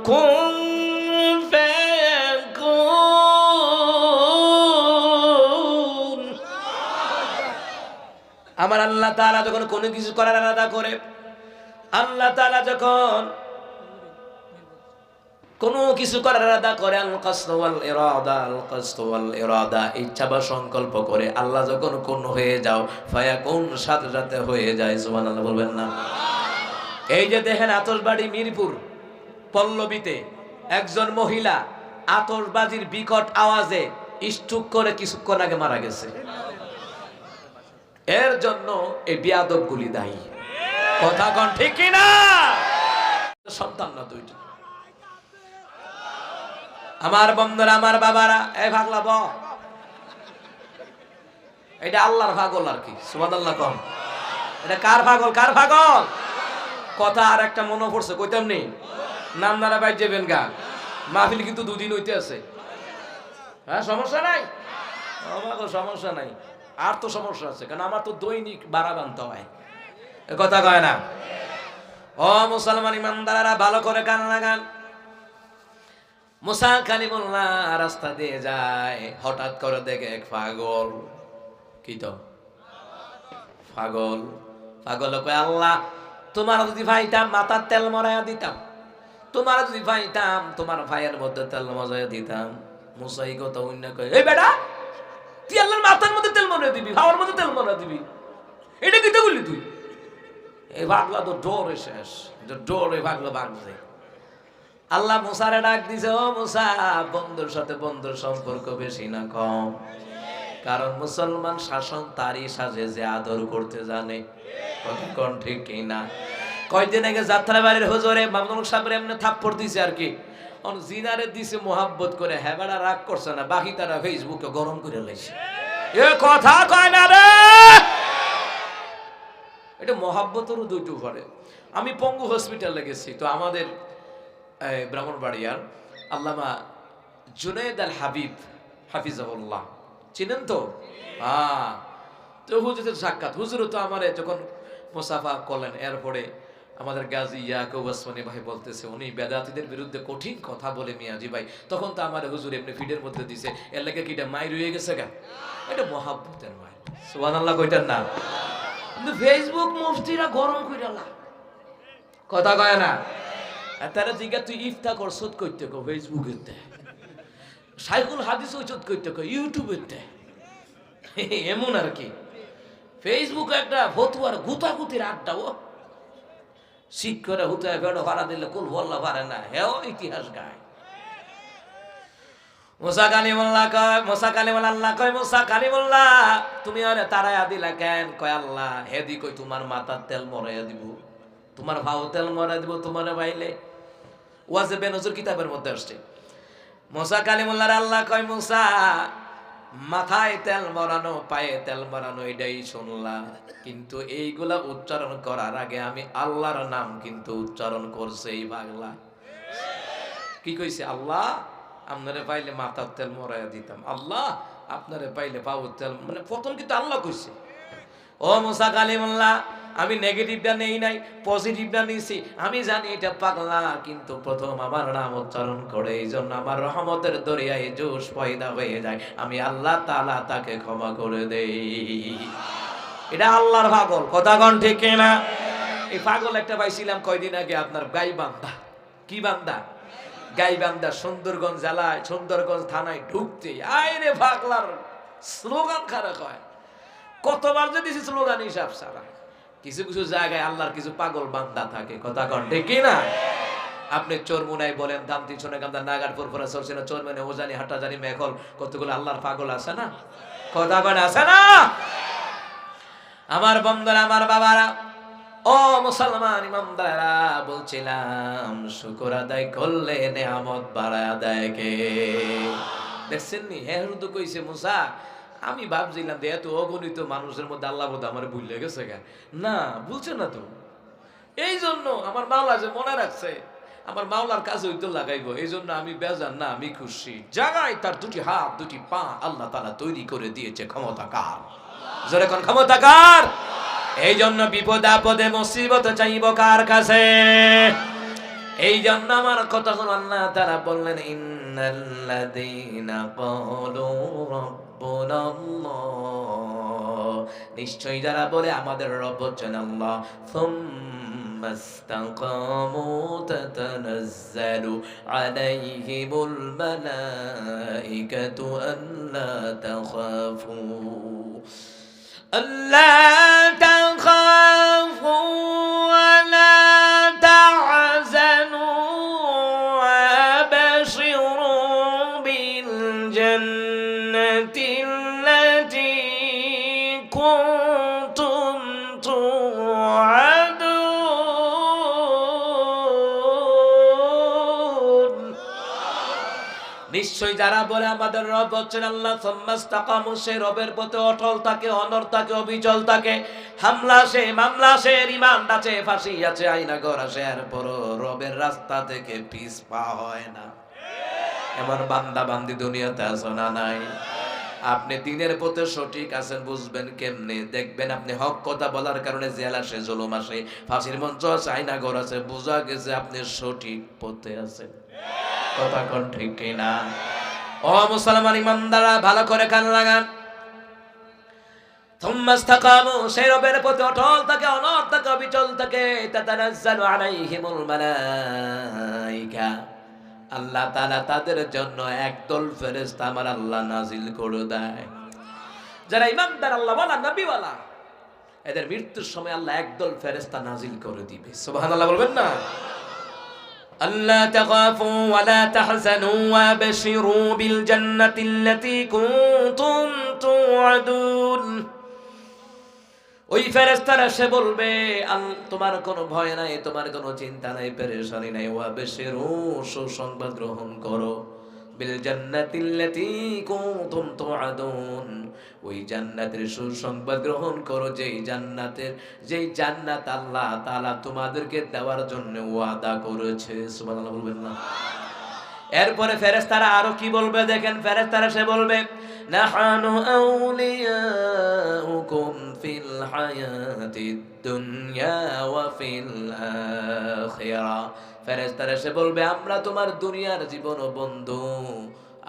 কুন ফায়াকুন আমার আল্লাহ তাআলা যখন কোনো কিছু করার ইরাদা করে আল্লাহ তাআলা যখন কোনো কিছু করার ইরাদা করে আল কসদ ওয়াল ইরাদা ইচ্ছা বা সংকল্প করে আল্লাহ যখন কোন হয়ে যাও ফায়াকুন সাথে সাথে হয়ে যায় সুবহানাল্লাহ বলবেন না এই যে দেখেন আতশবাড়ি মিরপুর পল্লবীতে একজন মহিলা আতশবাজির বিকট আওয়াজে স্ট্রোক করে কিছুক্ষণ আগে মারা গেছে এর জন্য এই বিয়াদবগুলি দায়ী কথা কোন ঠিক কি না সন্তান না 2টি আমার বন্ধুরা আমার বাবারা এই পাগলা ব এটা আল্লাহর পাগল আর কি সুবহানাল্লাহ কোন এটা কার পাগল কথা আর একটা মনে পড়ছে কইতাম নি নাম নারা বাইর যাবেন গা মাহফিল কিন্তু 2 দিন হইতে আছে হ্যাঁ সমস্যা নাই আমাগো সমস্যা নাই আর তো সমস্যা আছে কারণ আমার তো দৈনিক বাড়া বানতে হয় এ কথা কয় না ও মুসলমান ইমানদাররা ভালো করে কান লাগান মুসা কালিমুল্লাহ রাস্তা দিয়ে যায় হঠাৎ করে দেখে এক পাগল কি তো পাগল কয় আল্লাহ তোমার যদি ভাইটাম মাথার তেল মরাইয়া দিতাম তোমার যদি ভাইটাম তোমার ভাইয়ের মধ্যে তেল মজাইয়া দিতাম মুসা এই কথা অন্য কয় এই বেটা তুই আল্লাহর মাথার মধ্যে তেল মরে দিবি ভাওয়ার মধ্যে তেল মরে দিবি এটা কি তো বললি তুই এই ভাগলা তো ডোরে শেষ ডোরে ভাগলো ভাগছে আল্লাহ মুসারে ডাক দিছে ও মুসা বন্ধুর সাথে বন্ধুর সম্পর্ক বেশি না কম কারণ মুসলমান শাসন তারই সাজে যে আদর করতে জানে কোন ঠিক কি না কয়দিন আগে যাত্রাবাড়ির হুজুরে মামুনুল সাহেবের এমনি থাপ্পড় দিছে আর কি জিনারে দিছে মোহাব্বত করে হেবাড়া রাগ করছে না বাকি তারা ফেসবুকে গরম করে লাইছে এ কথা কয় না রে এটা মোহাব্বতেরও 2টো পড়ে আমি পঙ্গু হসপিটালে গেছি তো আমাদের ব্রাহ্মণবাড়িয়ার আল্লামা জুনায়েদ আল হাবিব হাফিজাহুল্লাহ চিনেন তো তো হুজুরের সাক্ষাৎ হুজুরও তো আমারে যখন মুসাফা করলেন এরপরে আমাদের গাজী ইয়াকুব ওসমানী ভাই বলতেছে উনি বেদাতীদের বিরুদ্ধে কঠিন কথা বলে মিয়াজি ভাই তখন তো আমার হুজুর এমনি ফিডের মধ্যে দিছে এর লাগে কি এটা মাই রয়ে গেছে গা এটা মোহাব্বতের মাই সুবহানাল্লাহ কইতেন না কিন্তু ফেসবুক মুফতিরা গরম কইরালা কথা কয় না তারা জিজ্ঞা তুই ইফতা করছত কইতে কো ফেসবুকেতে শাইখুল হাদিস ওইচত কইতে কো ইউটিউবেতে এমন আর কি ফেসবুকে একটা ফতুয়ার গুতাগুতির আড্ডা, ও শিখ করে হুতায় বেড়ো ভাড়া দিলে কুল বললা পারে না, হেও ইতিহাস গায়। মুসা কালিমুল্লাহ কয়, মুসা কালিমুল্লাহ আল্লাহ কয়, মুসা কালিমুল্লাহ তুমি আরে তারায়া দিলা কেন? কয় আল্লাহ হেদি কই তোমার মাথার তেল মরাইয়া দিব, তোমার ভাও তেল মরাই দিব তোমার বাইলে। ওয়াজে বেনজুর কিতাবের মধ্যে আসছে। মুসা কালিমুল্লাহ আল্লাহ কয়, মুসা মাথায় তেল মরানো পায়ে তেল মরানো এটাই শুনলাম, কিন্তু এইগুলা উচ্চারণ করার আগে আমি আল্লাহর নাম কিন্তু উচ্চারণ করছে এই পাগলা। কি কইছে? আল্লাহ আপনারে পাইলে মাথার তেল মরাইয়া দিতাম, আল্লাহ আপনারে পাইলে পাউর তেল, মানে প্রথম কিন্তু আল্লাহ কইছে। ও মুসা কালিমুল্লাহ আমি নেগেটিভটা নেই নাই, পজিটিভটা নিছি। আমি জানি এটা পাগলা, কিন্তু প্রথম আমার নাম উচ্চারণ করে, এই জন্য আমার রহমতের দরিয়ায় জোশ পয়দা হয়ে যায়, আমি আল্লাহ তাআলা তাকে ক্ষমা করে দেই। এটা আল্লাহর পাগল, কথা কোন ঠিক কিনা? এই পাগল একটা পাইছিলাম কয়দিন আগে আপনার গাইবান্ধা। কি বান্দা? গাইবান্ধা, সুন্দরগঞ্জ জেলায়, সুন্দরগঞ্জ থানায় ঢুকতে আইরে পাগলার স্লোগান খারাপ হয়। কতবার যে দিছি স্লোগান হিসাব সারা। কিছু কিছু জায়গায় আল্লাহর কিছু পাগল বান্দা থাকে, কথা কন ঠিক না? আপনি চরমুনাই বলেন, দামতি শোনে কান্দা, নাগারপুর পরে চলছে না, চরমুনে ওজানি হাটাজানি মেঘল, কতগুলো আল্লাহর পাগল আছে না, কথা কন আছে না? আমার বন্ধুরা, আমার বাবারা, ও মুসলমান ইমামদারা, বলছিলাম শুকর আদায় করলে নেয়ামত বাড়ায় দেয় কে? দেখছেন নি? হ্যাঁ তো কইছে মুসা, আমি ভাবছিলাম যে এত অগণিত মানুষের মধ্যে আল্লাহ বোধ আমার ভুলে গেছে গা। না, বলছে না তো। এই জন্য আমার মাওলা যে মনে রাখছে, আমার মাওলার কাছে হইতো লাগাইবো, এই জন্য আমি বেজান না, আমি খুশি। জাগায় তার দুটি হাত দুটি পা আল্লাহ তাআলা তৈরি করে দিয়েছে, ক্ষমতা কার? জোরে কোন ক্ষমতা কার? এই জন্য বিপদ আপদে মুসিবত চাইব কার কাছে? এই জন্য আমার কথা হলো, আল্লাহ তাআলা বললেন, ইন্নাল্লাযীনা ক্বালু রাব্বুনাল্লাহ, নিশ্চয়ই যারা বলে আমাদের রব হচ্ছেন আল্লাহ, সুম্মা ইসতাকামু তাতানাজ্জালু আলাইহিমুল মালাইকাতু আল্লা তাখাফু ألا تخافوا ولا تحزنوا وأبشروا بالجنة التي كنتم توعدون। নিশ্চয় যারা বলে আমাদের রব হচ্ছেন আল্লাহ, সুম্মাস্তাকামু, সে রবের পথে অটল থাকে, অনড় থাকে, অবিচল থাকে, হামলা সে মামলা সে রিমান্ড আছে, ফাঁসি আছে, আইনা ঘর আছে, এরপর রবের রাস্তা থেকে পিছ পা হয় না। এমন বান্দা বান্দি দুনিয়াতে আছে না নাই? আপনি দিনের পথে সঠিক আছেন বুঝবেন কেমনে? দেখবেন আপনি হক কথা বলার কারণে জেল আসে, জুলুম আসে, ফাঁসির মঞ্চ আছে, আইনা ঘর আছে, বোঝা গেছে আপনি সঠিক পথে আছেন, কথা কোন ঠিক কিনা? ও মুসলমান ইমানদাররা, ভালো করে কান লাগান। সুম্মা ইসতাকামু, সেই রবের পথে অটল থাকে, অনড় থাকে, অবিচল থাকে, তাতানাজ্জালু আলাইহিমুল মালাইকা, আল্লাহ তাআলা তাদের জন্য একদল ফেরেশতা আমার আল্লাহ নাজিল করে দেয়। যারা ইমানদার, আল্লাহ ওয়ালা, নবী ওয়ালা, এদের মৃত্যুর সময় আল্লাহ একদল ফেরেশতা নাজিল করে দিবে। সুবহানাল্লাহ বলবেন না? আল্লা তাখাফু ওয়ালা তাহজানু ওয়াবশিরু বিল জান্নাতিল্লাতী কুনতুম তুআদুন। ওই ফেরেশতারা সে বলবে, তোমার কোনো ভয় নাই, তোমার কোনো চিন্তা নাই, পেরেশানি নাই, ওয়াবশিরু, সুসংবাদ গ্রহণ করো, বিল জান্নাতিল্লাতী কুনতুম তুআদুন, ওই জান্নাতের সুসংবাদ গ্রহণ করো, যেই জান্নাত আল্লাহ তাআলা তোমাদেরকে দেওয়ার জন্য ওয়াদা করেছে। সুবহানাল্লাহ বলবেন না? এরপরে ফেরেশতারা আরো কি বলবে দেখেন, ফেরেশতারা সে বলবে, নাহানু আউলিয়াউকুম ফিল হায়াতিদ দুনিয়া ওয়া ফিল আখিরাহ, ফেরেশতারা সে বলবে, আমরা তোমার দুনিয়ার জীবনও বন্ধু,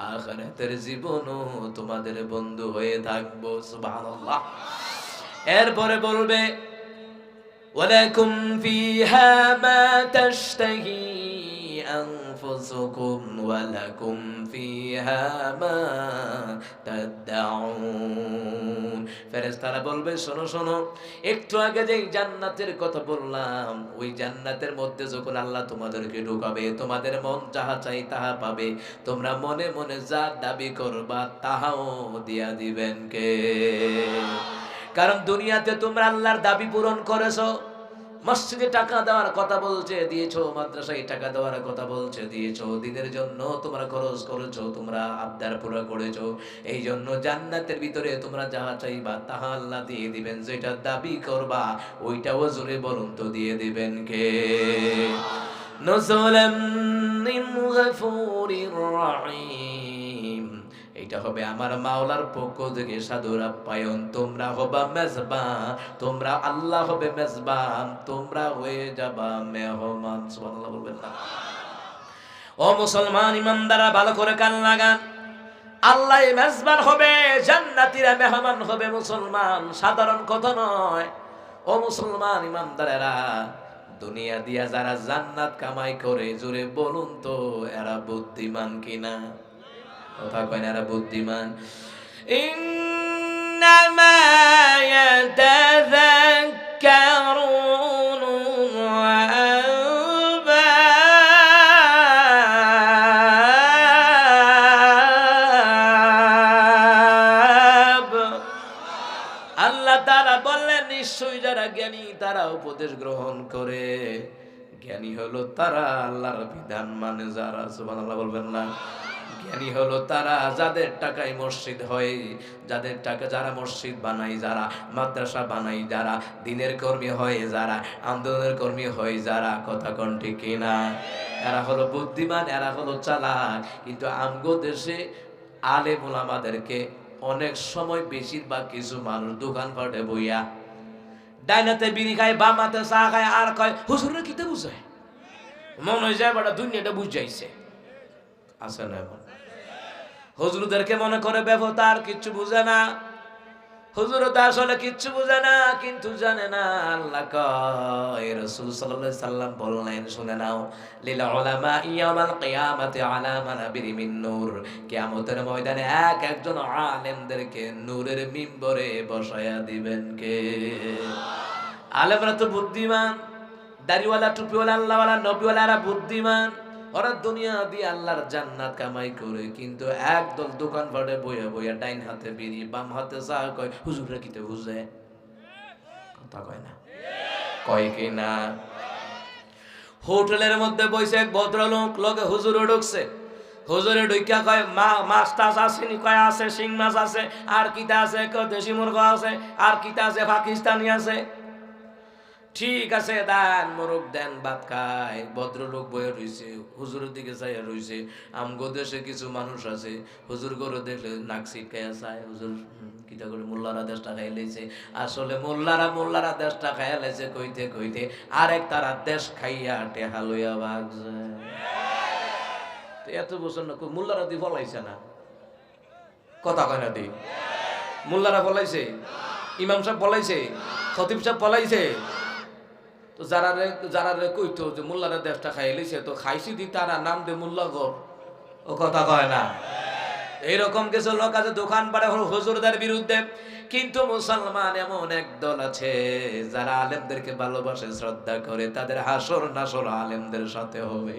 আখিরাতের জীবনও তোমাদের বন্ধু হয়ে থাকবো। সুবহানাল্লাহ। এরপরে বলবে, ওয়ালাকুম ফিহা মা তাশতাহি আনফুসুকুম ওয়া লাকুম ফিহা মা তাদউন। ফেরেশতারা বলবে, শোনো শোনো, একটু আগে যেই জান্নাতের কথা বললাম, ওই জান্নাতের মধ্যে যখন আল্লাহ তোমাদেরকে ঢুকাবে, তোমাদের মন যাহা চাই তাহা পাবে, তোমরা মনে মনে যা দাবি করবা তাহাও দিয়া দিবেন কে? কারণ দুনিয়াতে তোমরা আল্লাহর দাবি পূরণ করেছো। মসজিদে টাকা দেওয়ার কথা বলছে, দিয়েছো। মাদ্রাসায় টাকা দেওয়ার কথা বলছে, দিয়েছো। দিনের জন্য তোমরা খরচ করেছো, তোমরা আবদার পুরো করেছো। এই জন্য জান্নাতের ভিতরে তোমরা যাহা চাইবা তাহা আল্লাহ দিয়ে দিবেন। যেটা দাবি করবা ওইটাও জোরে বলুন তো দিয়ে দিবেন কে? নুজুলাম মিন গফুরির রহিম। এটা হবে আমার মাওলার পক্ষ থেকে সাদর আপ্যায়ন। তোমরা হবা মেজবান, তোমরা আল্লাহ হবে মেজবান, তোমরা হয়ে যাবা মেহমান। সুবহানাল্লাহ বলবেন না? ও মুসলমান ইমানদাররা ভালো করে কান লাগান। আল্লাহ মেজবান হবে, জান্নাতীরা মেহমান হবে। মুসলমান সাধারণ কথা নয়। ও মুসলমান ইমানদারেরা, দুনিয়া দিয়া যারা জান্নাত কামাই করে, জোরে বলুন তো এরা বুদ্ধিমান কিনা? কথা কয় না, এরা বুদ্ধিমান। ইন্নামা ইয়াতাযাক্কারুন ওয়া আলবাব। আল্লাহ তাআলা বললেন, নিশ্চয়ই যারা জ্ঞানী তারা উপদেশ গ্রহণ করে। জ্ঞানী হলো তারা আল্লাহর বিধান মানে যারা। সুবহানাল্লাহ বলবেন না? জ্ঞানী হলো তারা যাদের টাকায় মসজিদ হয়, যাদের টাকা, যারা মসজিদ বানাই, যারা মাদ্রাসা বানাই, যারা দিনের কর্মী হয়, যারা আন্দোলনের কর্মী হয়, যারা। কথা কোন ঠিক কিনা? এরা হলো বুদ্ধিমান, এরা হলো চালাক। কিন্তু আমগো দেশে আলেম ওলামাদেরকে অনেক সময়, বেশিরভাগ কিছু মানুষ দোকানপাটে বইয়া ডাইনাতে বিড়ি খায়, বামাতে চা খায়, আর কয় হুজুরে কিতে বুঝায়। মনে হয় যায় বড় দুনিয়াটা বুঝাইছে। আছে না এমন? হুজুরদেরকে মনে করে ব্যবতা, আর কিচ্ছু বুঝে না। হুজুরও তো আসলে কিচ্ছু বুঝে না, কিন্তু জানে না আল্লাহ কয়, রাসূল সাল্লাল্লাহু আলাইহি সাল্লাম বললেন, শুনে নাও, লিল উলামা ইয়াউমাল কিয়ামাতি আলা মানাবিরি মিন নূর। কিয়ামতের ময়দানে এক একজন আলেমদেরকে নূরের মিম্বরে বসায়া দিবেন কে? আলেমরা তো বুদ্ধিমান, দাড়িওয়ালা, টুপিওয়ালা, আল্লাহওয়ালা, নবীওয়ালারা বুদ্ধিমান। ওরা দুনিয়া দিয়ে আল্লাহর জান্নাত কামাই করে, কিন্তু একদল দোকানপাটে বইয়া বইয়া ডাইন হাতে বিড়ি, বাম হাতে চা, কয় হুজুররা কিতে বুঝে। কথা কয় না? কয় কি না? হোটেলের মধ্যে বসে এক ভদ্রলোক, লগে হুজুরও ঢুকছে। হুজুরে ঢুকিয়া কয়, মাছ টাছ আসেনি? কয় আছে, শিং মাছ আছে। আর কিতা আছে? কয় দেশি মুরগা আছে। আর কিতা আছে? পাকিস্তানি আছে। ঠিক আছে, দেন, মোরগ দেন, ভাত খায়। ভদ্রলোক বয়ে রইছে, হুজুরের দিকে চাইয়া রইছে। আমগো দেশে কিছু মানুষ আছে, হুজুর করে দেখলে নাক ছিটকাইয়া চায়। হুজুর কিতা করে মোল্লারা দেশটা খাই লাইছে। আসলে মোল্লারা দেশটা খাইয়া লাইছে কইতে কইতে আরেক তারা দেশ খাইয়া টেহা লইয়া ভাগছে। এত বছর না মোল্লারা দি ফলাইছে না? কথা কয় না দি? মোল্লারা ফলাইছে? ইমাম সাহেব ফলাইছে? খতিব সাহেব ফলাইছে? তো যারা কইতো যে মোল্লারা দেশটা খাই লাইছে, তো খাইছি দি তারা নাম দে মোল্লাগর। ও কথা কয় না? এইরকম কিছু লোক আছে দোকান পাড়ে হুজুরদের বিরুদ্ধে। কিন্তু মুসলমান এমন এক দল আছে যারা আলেমদেরকে ভালোবাসে, শ্রদ্ধা করে। তাদের হাসর নাসর আলেমদের সাথে হবে।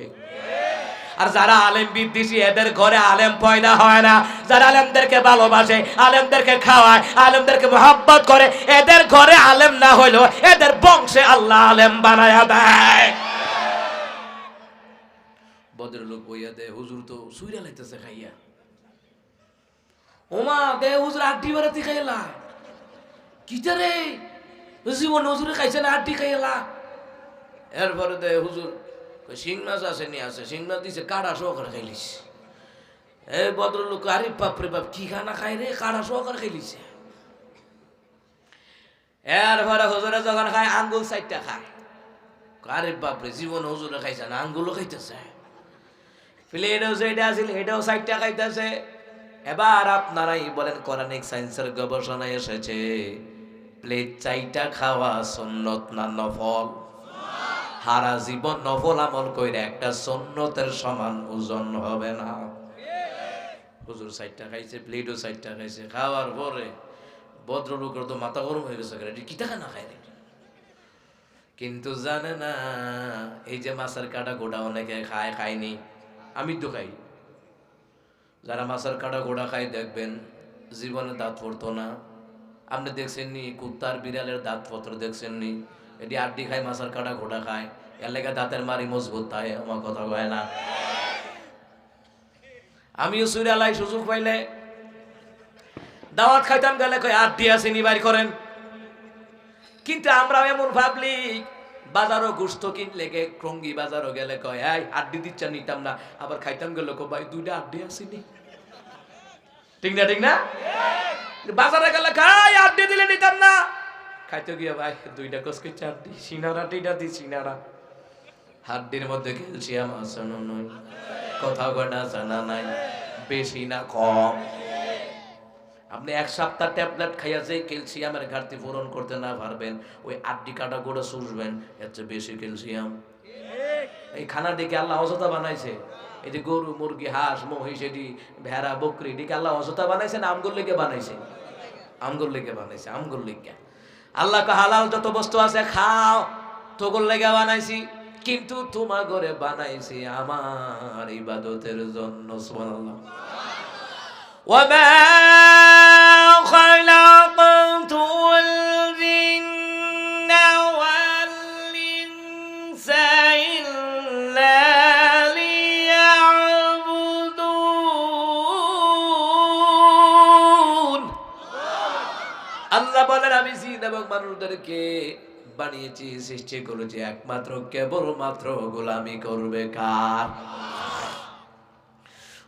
আর যারা আলেম বিদ্বেষী, এদের ঘরে আলেম পয়দা হয় না। যারা আলেমদেরকে ভালোবাসে, আলেমদেরকে খাওয়ায়, আলেমদেরকে মহব্বত করে, এদের ঘরে আলেম না হইলো এদের বংশে আল্লাহ আলেম বানায়া দেয়। ভদ্রলোক বইয়া দে, হুজুর তো সুইরা লাইতেছে খাইয়া। ওমা দে, হুজুর আড্ডি বেড়াতে খাইলা। কিটা রে, জীবন হুজুরে খাইছে না, আড্ডি খাইলা। এরপরে দে, হুজুর শিং মাছ আছে, নি আছে, শিং মাছ দিছে, কাড়া সহকারে খাইলিস। এই ভদ্রলোক, আরে বাপরে বাপ, কি খানা খাই রে, কাড়া সহকারে খাইলিছে। এরপরে হুজুরে যখন খায়, আঙ্গুল 4টা খায়। আরে বাপরে, জীবন হুজুরে খাইছে না, আঙ্গুলও খাইতেছে। প্লেটও যেটা আছিল এটাও 4টা খাইতেছে। এবার আপনারাই বলেন, কোরআনিক সায়েন্সের গবেষণায় এসেছে প্লেট 4টা খাওয়া সুন্নত না নফল? হারা জীবন নফল আমল কইরা একটা সুন্নতের সমান ওজন হবে না। হুজুর 60 টাকা খাইছে, প্লেটও 60 টাকা খাইছে, খাওয়ার পরে ভদ্রলোকের তো মাথা গরম হয়ে গেছে, কি টাকা না খায় নাকি? কিন্তু জানে না এই যে মাছের কাটা গোড়া অনেকে খায়, খায়নি, আমি তো খাই। যারা মাছের কাটা গোড়া খায় দেখবেন জীবনে দাঁত পড়তো না। আপনি দেখছেননি কুত্তার বিড়ালের দাঁত পত্র দেখছেননি? এটি আড্ডি খায়, মাছের কাটা গোড়া খায়, এর লেগে দাঁতের মারি মজবুত হয়। আমার কথা কয় না? আমিও সুরালাই সুযোগ পাইলে দাওয়াত খাইতাম, গেলে কই আড্ডি আসেনি বাইর করেন। কিন্তু আমরা এমন ভাবলি বাজারও গোস্ত কিনলে গে ক্রঙ্গি বাজারও গেলে কয় এই আড্ডি দিচ্ছা, নিতাম না। আবার খাইতাম গেলে কো ভাই 2টা আড্ডি আসেনি। ঠিক না? ঠিক না? বাজারে গেলে খাই আড্ডি দিলে নিতাম না, খাইতে গিয়ে ভাই 2টা কসকে চারটি সিনারা টিটা দি সিনারা। হাড্ডির মধ্যে ক্যালসিয়াম আছে না নয়? কথা কয়না জানা নাই, বেশি না কম? আপনি 1 সপ্তাহ ট্যাবলেট খাইয়া যে ক্যালসিয়ামের ঘাটতি পূরণ করতে না পারবেন, ওই আড্ডি কাটা গোড়া চুষবেন, এর চেয়ে বেশি ক্যালসিয়াম। এই খানা দিকে আল্লাহ অযথা বানাইছে। এই যে গরু, মুরগি, হাঁস, মহিষ, এটি ভেড়া, বকরি, এটিকে আল্লাহ অযথা বানাইছে না আমগুর লেগে বানাইছে? আমগুর লেগে বানাইছে, আমগুর লেগে। আল্লাহ হালাল যত বস্তু আছে খাও, তোগুর লেগে বানাইছি, কিন্তু তোমার ঘরে বানাইছি আমার ইবাদতের জন্য। সুবহানাল্লাহ। وما خلقت الجن والإنس إلا ليعبدون। আল্লাহ বলেন আমি জিন এবং মানুষদেরকে বানিয়েছি, সৃষ্টি করেছি একমাত্র কেবলমাত্র গোলামি করবে কার?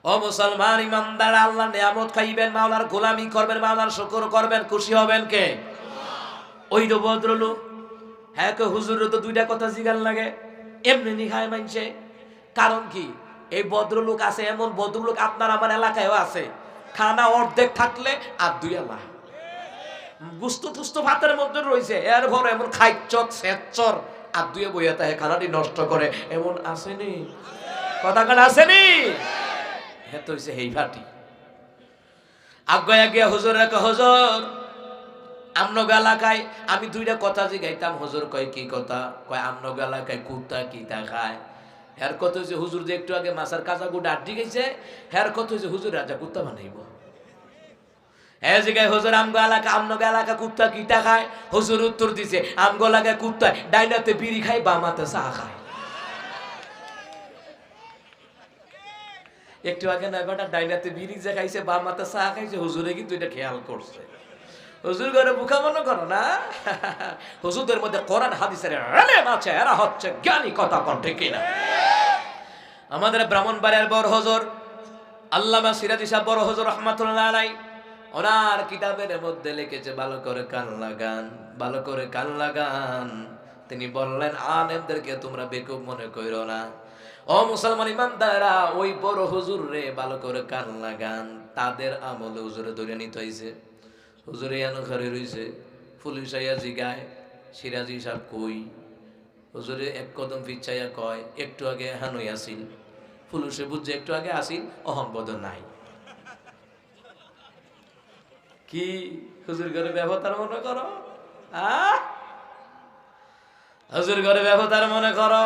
ও মুসলমান ইমানদার, আল্লাহর নিয়ামত খাইবেন, মাওলার গোলামি করবেন, মাওলার শুকর করবেন, খুশি হবেন কে? ওই তো ভদ্রলোক। হ্যাঁ কে হুজুর তো 2টা কথা জিগাল লাগে, এমনি নি খায় মানছে। কারণ কি? এই ভদ্রলোক আছে, এমন ভদ্রলোক আপনার আমার এলাকায়ও আছে। খানা অর্ধেক থাকলে আর 2 আলা গুস্ত তুস্ত ভাতের মধ্যে রয়েছে, এর ভর এমন খাইচর সেচর আর 2 বইয়া তাহে খানাটি নষ্ট করে, এমন আসেনি? কথা কান আসেনি? হ্যাঁ তো হইছে হেই ফাটি। আজ্ঞা গিয়া হুজুর রেখে, হুজুর আমনগ এলাকায় আমি 2টা কথা জিগাইতাম। হুজুর কয় কি কথা? কয় আমনগ এলাকায় কুত্তা কিতা খায়। হের কত হয়েছে হুজুর যে একটু আগে মাছের কাঁচা গুড় আড্ডি গেছে, হের কত হয়েছে হুজুর রাজা কুত্তা বানাইব। হ্যাঁ জিগাই হুজুর আমনগ এলাকা কুত্তা কিতা খায়? হুজুর উত্তর দিছে আমগো এলাকায় কুত্তা ডাইনাতে বিড়ি খায়, বামাতে চা খায়। একটু আগে না বেটা ডাইনাতে বিড়ি যে খাইছে, বামাতে চা খাইছে, হুজুরে কিন্তু এটা খেয়াল করছে। হুজুর ঘরে বুকা মনে করো না, হুজুরদের মধ্যে কোরআন হাদিসের এলেম আছে, এরা হচ্ছে জ্ঞানী। কথা কোন ঠিক কিনা? আমাদের ব্রাহ্মণবাড়িয়ার বড় হুজুর আল্লামা সিরাজি সাহেব বড় হুজুর রাহমাতুল্লাহ আলাইহি, ওনার কিতাবের মধ্যে লিখেছে ভালো করে কান লাগান, ভালো করে কান লাগান। তিনি বললেন আলেমদেরকে তোমরা বেকুব মনে কইরো না। ও মুসলমান ইমানদাররা, ওই বড় হুজুর রে ভালো করে কান লাগান। তাদের আমলে হুজুরে ধরে নিতে হইছে। হুজুরে এনো ঘরে রইছে, পুলিশ আইয়া জিগায় সিরাজি সাহেব কই? হুজুরে এক কদম পিছাইয়া কয় একটু আগে হানুই আসিল। পুলিশে বুঝছে একটু আগে আসিল, অহন বদ নাই। কি হুজুর ঘরে ব্যবতার মনে করো? হুজুর ঘরে ব্যবতার মনে করো?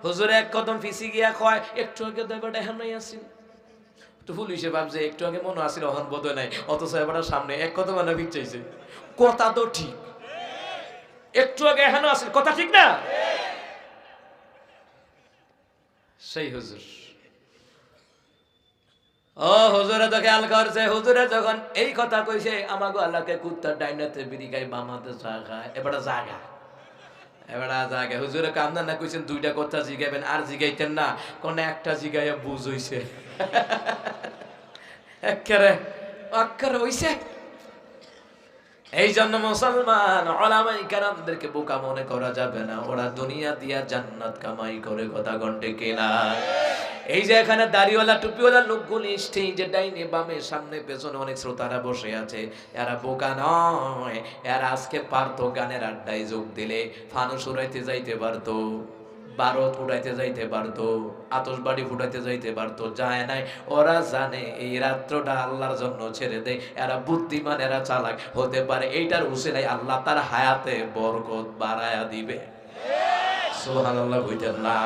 হুজুর এক কদম পিছি গিয়া কয় একটু আগে দেবটা হানুই আসিল। তো পুলিশে ভাবছে একটু আগে মনে আসিল, অহন বোধ নাই, অথচ এবার সামনে এক কত মানে ভিড়াইছে। কথা তো ঠিক, একটু আগে এখানে আসিল, কথা ঠিক না? সেই হুজুর। ও হুজুরে তো খেয়াল করছে, হুজুরে যখন এই কথা কইছে আমাগো আল্লাহকে কুত্তার ডাইনাতে বিড়ি খাই, বামাতে চা খায়, এবারে জাগা জাগে। হুজুরে কামনা না কইছেন 2টা কথা জিগাইবেন, আর জিগাইতেন না, কোন একটা জিগাইয়া বুঝ হইছে। এক্কারে হইছে। এই জন্য মুসলমান উলামায়ে কেরামদেরকে বোকা মনে করা যাবে না। ওরা দুনিয়া দিয়া জান্নাত কামাই করে। কথা গন্ডে কিনা? এই যে এখানে দাড়িওয়ালা টুপিওয়ালা লোকগুলি স্টেজে ডাইনে বামে সামনে পেছনে অনেক শ্রোতারা বসে আছে, এরা বোকা নয়। এরা আজকে পারতো গানের আড্ডায় যোগ দিলে ফানুস উড়াইতে যাইতে পারতো, বারত উড়াইতে যাইতে পারতো, আতশবাড়ি ফুটাইতে যাইতে পারতো, যায় নাই। ওরা জানে এই রাত্রটা আল্লাহর জন্য ছেড়ে দেয়। এরা বুদ্ধিমান, এরা চালাক হতে পারে। এইটার উসিলায় আল্লাহ তার হায়াতে বরকত বাড়ায়া দিবে। সুবহানাল্লাহ কইতেন না?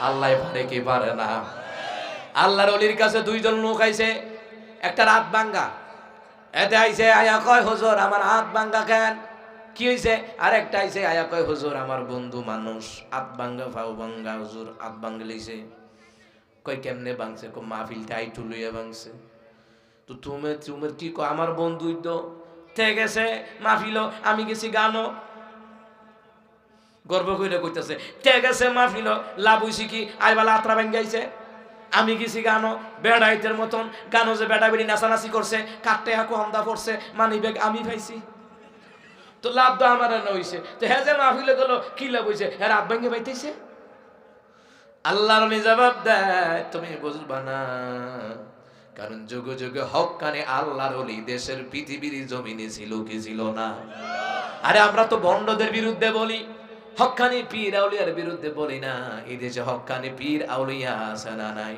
আল্লাহ পারে কি পারে না? আল্লাহর ওলির কাছে দুইজন লোক আইছে, একটা রাত ভাঙ্গা। এতে আইছে আয়া কয় হুজুর আমার হাত ভাঙ্গা কেন? কি হইছে? আর একটা আইছে আয়া কয় হুজুর আমার বন্ধু মানুষ হাত ভাঙ্গা ফাও ভাঙ্গা, হুজুর হাত ভাঙ্গা লইছে। কই কেমনে ভাঙছে? কো মাহফিলটা আইটু লইয়া ভাঙছে। তো তুমি কি কয়? আমার বন্ধুই তো ঠিক আছে মাহফিলও, আমি গেছি গানও। গর্ব কইরা কইতাছে ঠিক আছে মাহফিলও, লাভ হইছে কি? আইবালা আত্রা ভাঙ্গাইছে, আমি গেছি গানও। বেড়াইতের মতন গানও যে বেড়া বেড়ি নাচানাচি করছে, কাটতে হাকু আমদা পড়ছে, মানি ব্যাগ আমি পাইছি, তো লাভ তো আমার না হইছে। তো হ্যাঁ যে মাহফিলে গেল কি লাভ হইছে? হ্যাঁ রাত ভাঙ্গে পাইতেছে। আল্লাহর জবাব দেয় তুমি বুঝবা না, কারণ যুগে যুগে হক কানে আল্লাহর ওলি দেশের পৃথিবীর জমিনে ছিল কি ছিল না? আরে আমরা তো বন্ডদের বিরুদ্ধে বলি, হক্কানি পীর আউলিয়ার বিরুদ্ধে বলি না। এই দেশে হক্কানি পীর আউলিয়া আছে না নাই?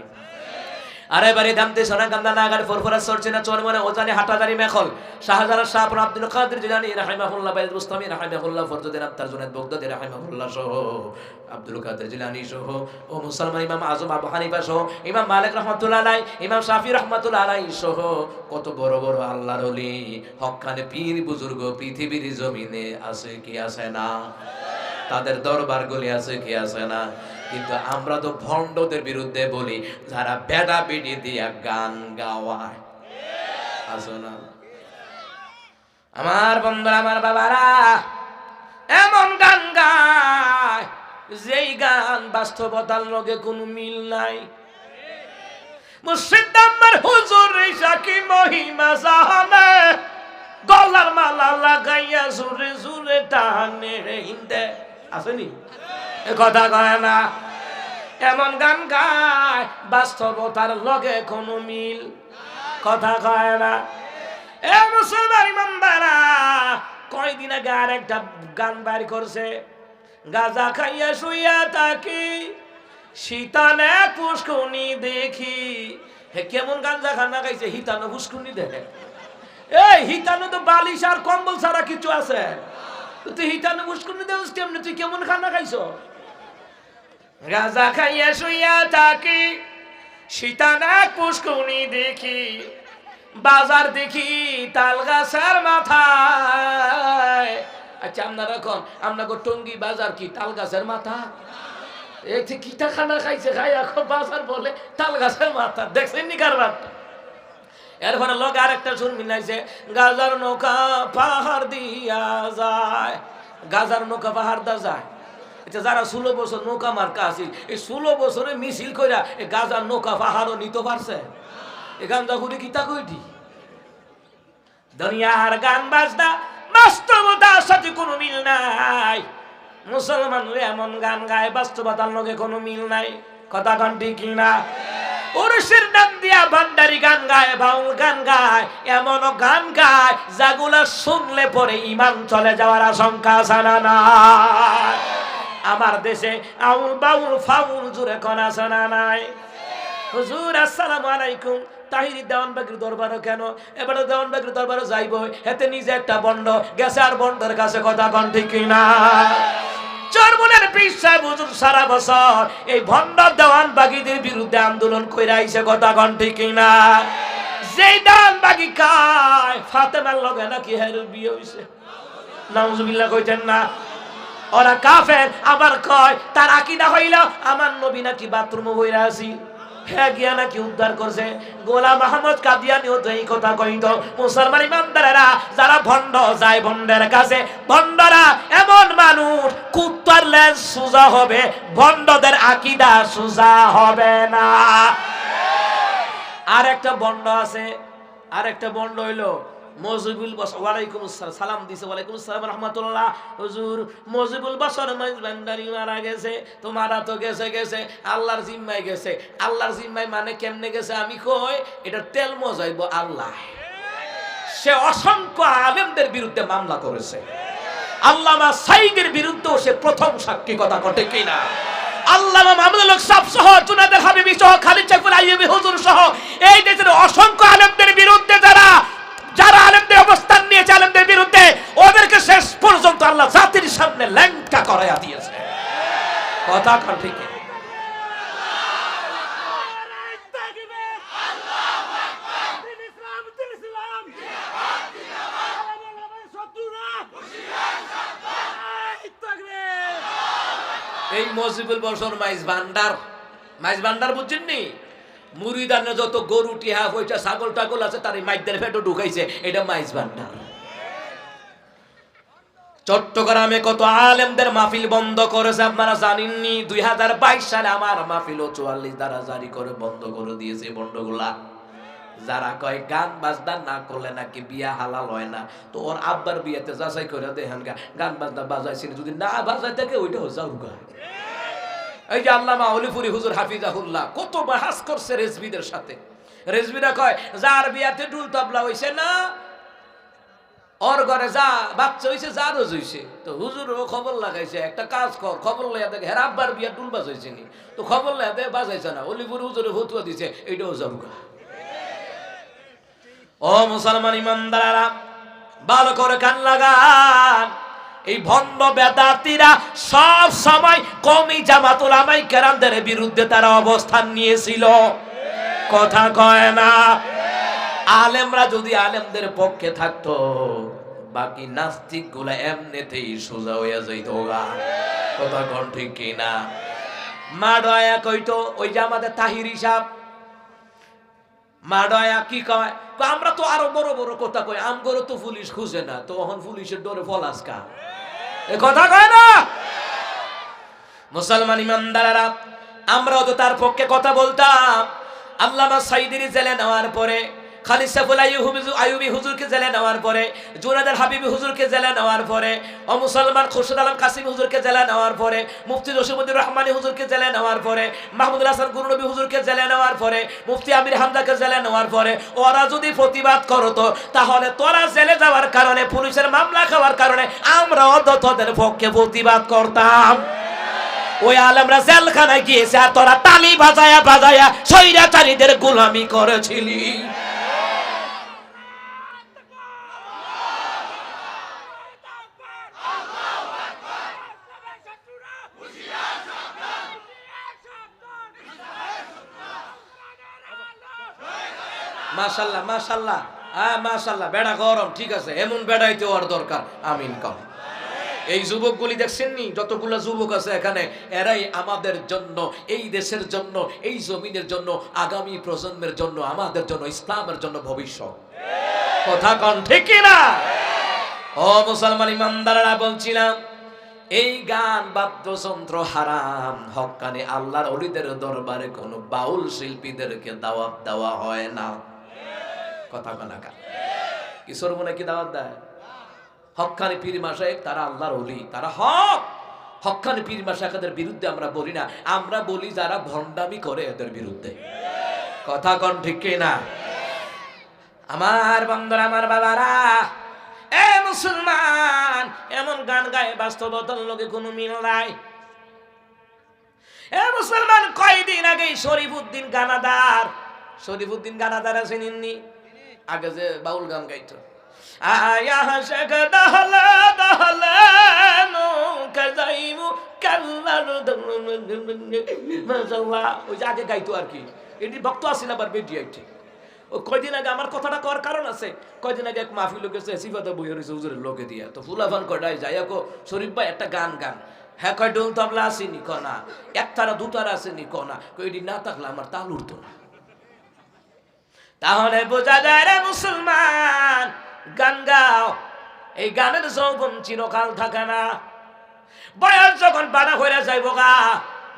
আরে বাড়ি দামতে সোনা কান্দা নাগার ফরফরা সরছে না চোর মনে ওজানে হাঁটাদারি মেখল। শাহজালাল শাহ আব্দুল কাদের জিলানী রাহিমাহুল্লাহ, বাইদ বুস্তামি রাহিমাহুল্লাহ, ফরজুদ্দিন আত্তার জুনায়েদ বগদাদি রাহিমাহুল্লাহ সহ, আব্দুল কাদের জিলানী সহ, ও মুসলমান ইমাম আজম আবু হানিফা সহ, ইমাম মালিক রাহমাতুল্লাহ আলাইহি, ইমাম শাফি রাহমাতুল্লাহ আলাইহি সহ কত বড় বড় আল্লাহর ওলি হক্কানি পীর বুজুর্গ পৃথিবীর জমিনে আছে কি আছে না? তাদের দরবার গুলি আছে কি আছে না? কিন্তু আমরা তো ভণ্ডদের বিরুদ্ধে বলি, যারা বেড়া বেড়ি দিয়া গান গাওয়ায়। আছে না? আমার বন্ধুরা, আমার বাবারা এমন গান গায় যেই গান বাস্তবতার লগে কোনো মিল নাই। মুর্শিদ আমার হুজুর সাকি মহিমা জানে, গলার মালা লাগাইয়া জোরে জোরে টানে হিন্দে। আসেনি? এ কথা কয় না। এমন গান গায় বাস্তবতার লগে কোনো মিল, কথা কয় না। এ মুসলমান ইমানদারা, কয়দিন আগে আর একটা গান বাইর করছে, গাজা খাইয়া শুইয়া থাকি শীতানে পুষ্কুনি দেখি। হে কেমন গাঞ্জা খানা খাইছে? হিতানো পুষ্কুনি দেখে। এই হিতানো তো বালিশ আর কম্বল ছাড়া কিছু আছে? তুই হিতানো পুষ্কুনি দেখ কেমনে? তুই কেমন খানা খাইছো? গাজা খাইয়া শুইয়া থাকি শীতানে পুষ্কুনি দেখি, বাজার দেখি তাল গাছের মাথায়। আচ্ছা আপনারা কোন আপনাকে টঙ্গি বাজার কি তাল গাছের মাথা? এই কিটা খানা খাইছে, খাই এখন বাজার বলে তাল গাছের মাথা। দেখছেন নি কারবারটা? এরপরে লোক আরেকটা সুর মিলাইছে, গাজার নৌকা পাহাড় দিয়া যায়। গাজার নৌকা পাহাড় দা যায়। আচ্ছা যারা 16 বছর নৌকা মার্কা আছে, এই 16 বছরে মিছিল কইরা এই গাজার নৌকা পাহাড়ও নিতে পারছে? এই গান্দা করে কিতা কইটি? দুনিয়ার গান বাজনা বাস্তবতার সাথে কোনো মিল নাই। মুসলমান এমন গান গায় বাস্তবতার লগে কোনো মিল নাই, কথা কোন ঠিক না? পুরুষের নাম দিয়া ভান্ডারি গান গায়, বাউল গান গায়, এমন গান গায় যাগুলা শুনলে পরে ইমান চলে যাওয়ার আশঙ্কা জানা না। আমার দেশে আউল বাউল ফাউল জুড়ে কোন আছে না নাই? হুজুর আসসালামু আলাইকুম, তাহিরি দেওয়ানবাগির দরবারও কেন? এবারে দেওয়ানবাগির দরবারে যাইব, হেতে নিজে একটা বন্ড গেছে আর বন্ডের কাছে কথা কোন ঠিক না? চরমনের পীর সাহেব হুজুর সারা বছর এই ভণ্ড দেওয়ানবাগীদের বিরুদ্ধে আন্দোলন কইরা আইছে, কথা কোন ঠিক না? যেই দেওয়ানবাগী কায় ফাতেমার লগে নাকি হেরুর বিয়ে হইছে, নাউজুবিল্লাহ কইতেন না? ওরা কাফের, আবার কয় তার আকীদা হইল আমার নবী নাকি বাথরুমে বইরা আছি। হ্যাঁ গিয়া নাকি উদ্ধার করছে। গোলাম আহমদ কাদিয়ানিও তো এই কথা কইত। মুসলমান ইমানদারেরা যারা ভণ্ড যায় ভণ্ডের কাছে, ভণ্ডরা এমন মানুষ কুত্তার লেজ সোজা হবে, ভণ্ডদের আকীদা সোজা হবে না। আর একটা ভণ্ড আছে, আর একটা ভণ্ড হইল মজিবুল বশর, ওয়ালাইকুম আসসালাম, সালাম দিছে, ওয়ালাইকুম আসসালাম রাহমাতুল্লাহ। হুজুর মজিবুল বশর মাইজ ভান্ডারি মারা গেছে। তো মারা তো গেছে আল্লাহর জিম্মায় গেছে। আল্লাহর জিম্মায় মানে কেমনে গেছে আমি কই, এটা তেল মজাইব আল্লাহ। সে অসংখ্য আলেমদের বিরুদ্ধে মামলা করেছে। আল্লামা সাইদের বিরুদ্ধেও সে প্রথম সাক্ষী, কথা কটে কিনা? আল্লামা মামুনুল হক সাহেব সহ, জুনায়েদ হাবিবি সহ, খালিদ শাইখুল আইয়ুবী হুজুর সহ এই দেশের অসংখ্য আলেমদের বিরুদ্ধে যারা আলেমদের অবস্থান নিয়েছে, আলেমদের বিরুদ্ধে, ওদেরকে শেষ পর্যন্ত আল্লাহ জাতির সামনে ল্যাংটা করাইয়া দিয়েছে। কথা ঠিক। এই মজিবুল বশর মাইজ ভান্ডার বুঝছেন নি? মুরিদানে যত গরু টিহা হইটা ছাগল টাগল আছে তার এই মাইদের ফেটো ঢুকাইছে, এটা মাইজ ভান্ডার। চট্টগ্রামে কত আলেমদের মাহফিল বন্ধ করেছে আপনারা জানেননি? 2022 সালে আমার মাহফিলও 44 দ্বারা জারি করে বন্ধ করে দিয়েছে বন্ডগুলা। যারা কয় গান বাজনা না করলে নাকি বিয়া হালাল হয় না, তো ওর আব্বার বিয়াতে যাচাই করে দেখেন গান বাজনা বাজাইছেন, যদি না বাজাই থাকে ওইটাও যাউগা। এই যে আল্লামা অলিপুরি হুজুর হাফিজাহুল্লাহ কত বাহাস করছে রেজবিদের সাথে। রেজবিরা কয় যার বিয়াতে ডুল তবলা হইছে না, ওর ঘরে যা বাচ্চা হইছে, যারও হইছে। তো হুজুরও খবর লাগাইছে, একটা কাজ কর, খবর লইয়া দেখে হের আব্বার বিয়া ডুল বাজাইছে নি, তো খবর লইয়া দেখে বাজাইছে না, অলিপুরি হুজুরে ফতুয়া দিছে, এইটাও যাউগা। ও মুসলমান ইমানদাররা, ভালো করে কান লাগান। এই ভণ্ড বেদাতীরা সব সময় কওমি জামাত উলামায়ে কেরামদের বিরুদ্ধে তারা অবস্থান নিয়েছিল, কথা কয় না? আলেমরা যদি আলেমদের পক্ষে থাকতো, বাকি নাস্তিক গুলা এমনিতেই সোজা হইয়া যাইত, কথা কোন ঠিক কিনা? মা দয়া কইতো, ওই যে আমাদের তাহিরি সাহেব মাডয়া কি কয়, আমরা তো আরো বড় বড় কথা কই, আমগরো তো পুলিশ খুঁজে না, তো এখন পুলিশের ডরে ফলাসকা, এ কথা কয় না? মুসলমান ইমানদাররা, আমরাও তো তার পক্ষে কথা বলতাম। আল্লামা সাইদির জেলে নেওয়ার পরে, খালিদ শাইখুল আইয়ুবী হুজুরকে জেলে নেওয়ার পরে, জুনায়েদ হাবিবি হুজুরকে জেলে নেওয়ার পরে, ও মুসলমান খুরশিদ আলম কাসিম হুজুরকে জেলে নেওয়ার পরে, মুফতি জসিমউদ্দিন রহমানী হুজুরকে জেলে নেওয়ার পরে, মাহমুদুল হাসান গুরুনবী হুজুরকে জেলে নেওয়ার পরে, মুফতি আমির হামজাকে জেলে নেওয়ার পরে, ওরা যদি প্রতিবাদ করতো, তাহলে তোরা জেলে যাওয়ার কারণে, পুলিশের মামলা খাওয়ার কারণে আমরাও তোদের পক্ষে প্রতিবাদ করতাম। ওই আলেমরা জেলখানায় গিয়েছে, আর তোরা তালি বাজায়া স্বৈরাচারীদের গোলামি করেছিলি। মাশাআল্লাহ মাশাআল্লাহ, হ্যাঁ মাশাআল্লাহ, বেড়া গরম, ঠিক আছে, এমন বেড়াইতে ওর দরকার, আমিন কম। এই যুবকগুলি দেখছেন নি, যতগুলো যুবক আছে এখানে, এরাই আমাদের জন্য, এই দেশের জন্য, এই জমিনের জন্য, আগামী প্রজন্মের জন্য, আমাদের জন্য, ইসলামের জন্য ভবিষ্যৎ, কথা কন ঠিক না? ও মুসলমান ইমানদাররা, বলছিলাম এই গান বাদ্যযন্ত্র হারাম। হক্কানি আল্লাহর ওলিদের দরবারে কোনো বাউল শিল্পীদেরকে দাওয়াত দেওয়া হয় না, কথা কানাকা। কিশোর মনে কি দাওয়াত দেয়? হক্কানি পীর মাশায়েখ, তারা আল্লাহর ওলি, তারা হক্কানি পীর মাশায়েখদের বিরুদ্ধে আমরা বলি না, আমরা বলি যারা ভণ্ডামি করে এদের বিরুদ্ধে, কথা কোন ঠিক কিনা? আমার বন্ধুরা, আমার বাবারা, এ মুসলমান, এমন গান গায়ে বাস্তবতার লগে কোনো মিল নাই। এ মুসলমান, কয়দিন আগে শরীফুদ্দিন গানাদার আছেননি, আগে যে বাউল গান গাইতো, আয়া শেখ দহলে দহলে নৌকা যাইমু কাল্লার, মাশাআল্লাহ, ওই যে আগে গাইতো আর কি, এটি ভক্ত আছিল আবার বেটি আইছে। ও কয়দিন আগে আমার কথাটা করার কারণ আছে, কয়দিন আগে এক মাহফিল গেছে, সিফাতে বই হয়েছে হুজুরের লোকে দিয়া, তো ফুলাফান কয়টাই যাই কো শরীফ ভাই একটা গান, হ্যাঁ কয় ডোল তবলা আসেনি কনা, একতারা দুতারা আসেনি কনা, কয়টি না থাকলে আমার তাল উঠতো না। তাহলে বোঝা যায় রে মুসলমান, গান গাও, এই গানের যৌবন চিরকাল থাকে না, বয়স যখন বাড়া হয়ে যাইব গা,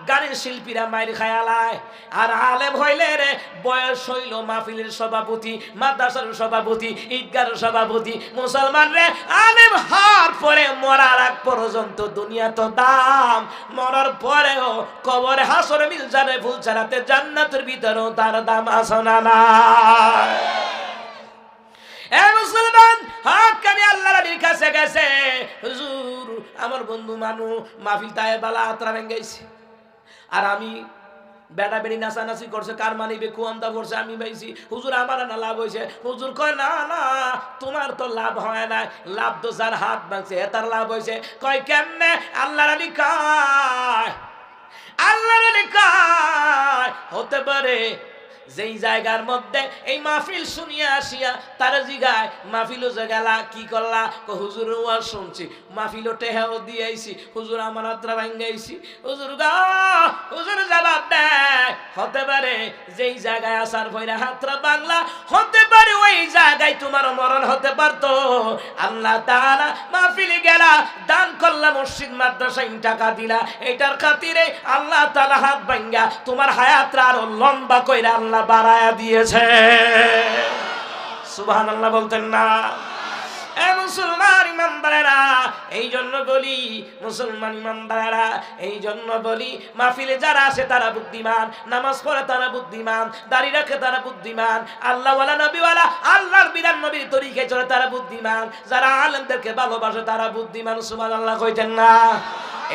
গানের শিল্পীরা মাইর খায়ালায়। আর আলেম হইলে রে বয়স হইল মাহফিলের সভাপতি, মাদ্রাসার সভাপতি, ঈদগার সভাপতি। মুসলমান রে আলেম হওয়ার পরে মরার আগ পর্যন্ত দুনিয়া তো দাম, মরার পরেও কবরে হাসরে মিলজানে ফুলছাড়াতে জান্নাতের ভিতরেও তার দাম আছে না নাই? এ মুসলমান, হক্কানি আল্লাহর নবীর কাছে গেছে, হুজুর আমার বন্ধু মানু মাহফিল তায়ে বালা আত্রা ভেঙ্গাইছে, আর আমি বেড়া বেড়ি নাচানাচি করছে, কার মানিবে কুয়ামদা করছে, আমি পাইছি। হুজুর আমার না লাভ হয়েছে? হুজুর কয় না না, তোমার তো লাভ হয় না, লাভ তো যার হাত ভাঙছে তার লাভ হয়েছে। কয় কেমনে? আল্লাহর নবী কয়, আল্লাহর নবী কয় হতে পারে যেই জায়গার মধ্যে এই মাহফিল শুনিয়া আসিয়া তারা জিগায় মাহফিলও গেলা কি করলা? হুজুর ওয়াজ শুনছি, মাহফিলও টেহাও দিয়েছি, হুজুর আমার আত্রা ভাঙ্গাইছি। হুজুর গা হুজুর জবাব দেয়, হতে পারে যেই জায়গায় আসার ভয়রা হাতরা বাংলা, হতে পারে ওই জায়গায় তোমার মরণ হতে পারতো। আল্লাহ তাআলা মাহফিলে গেলা, দান করলা, মসজিদ মাদ্রাসায় টাকা দিলা, এটার খাতিরে আল্লাহ তাআলা হাত ভাঙ্গা তোমার হায়াতরা আরো লম্বা কইরা আল্লাহ বাড়ায়া দিয়েছে। সুবহানাল্লাহ বলতেন না? এ মুসলমান ইমানদারেরা, এই জন্য বলি, মুসলমান ইমানদারেরা, এই জন্য বলি মাহফিলে যারা আসে তারা বুদ্ধিমান, নামাজ পড়ে তারা বুদ্ধিমান, দাড়ি রাখে তারা বুদ্ধিমান, আল্লাহওয়ালা নবীওয়ালা আল্লাহর বিধান নবীর তরিকায় চলে তারা বুদ্ধিমান, যারা আলেমদেরকে ভালোবাসে তারা বুদ্ধিমান। সুবহানাল্লাহ কইতেন না?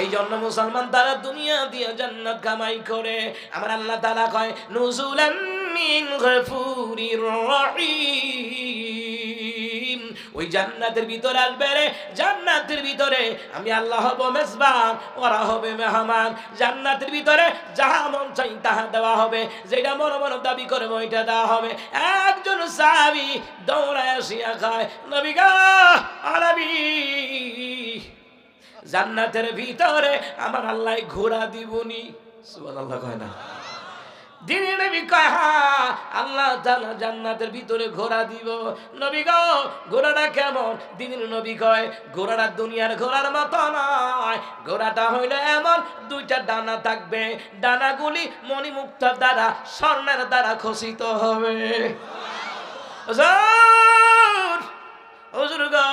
এই জন্য মুসলমান তারা দুনিয়া দিয়ে জান্নাত কামাই করে। আমার আল্লাহ তাআলা কয় নুজুলাম মিন গফুরির রহিম, ওই জান্নাতের ভিতরে আসবে রে, জান্নাতের ভিতরে আমি আল্লাহ হব মেজবান, ওরা হবে মেহমান। জান্নাতের ভিতরে যাহা মন চাই তাহা দেওয়া হবে, যেটা মন মন দাবি করে ওইটা দেওয়া হবে। একজন সাহাবী দৌড়ায় আসিয়া খায়, নবী গো নবী, জান্নাতের ভিতরে আমার আল্লাহ ঘোড়া দিবনি। সুবহানাল্লাহ কয় না? দিনে নবী কয় হ্যাঁ, আল্লাহ তাআলা জান্নাতের ভিতরে ঘোড়া দিব। নবী গো ঘোড়াটা কেমন? দিনের নবী কয় ঘোড়াটা দুনিয়ার ঘোড়ার মতো নয়, ঘোড়াটা হইল এমন দুইটা ডানা থাকবে, ডানাগুলি মণিমুক্তার দ্বারা স্বর্ণের দ্বারা খচিত হবে। হুজুর হুজুর গো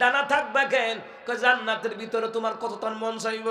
ডানা থাকবে কেন? জান্নাতের ভিতরে তোমার কত মন চাইব?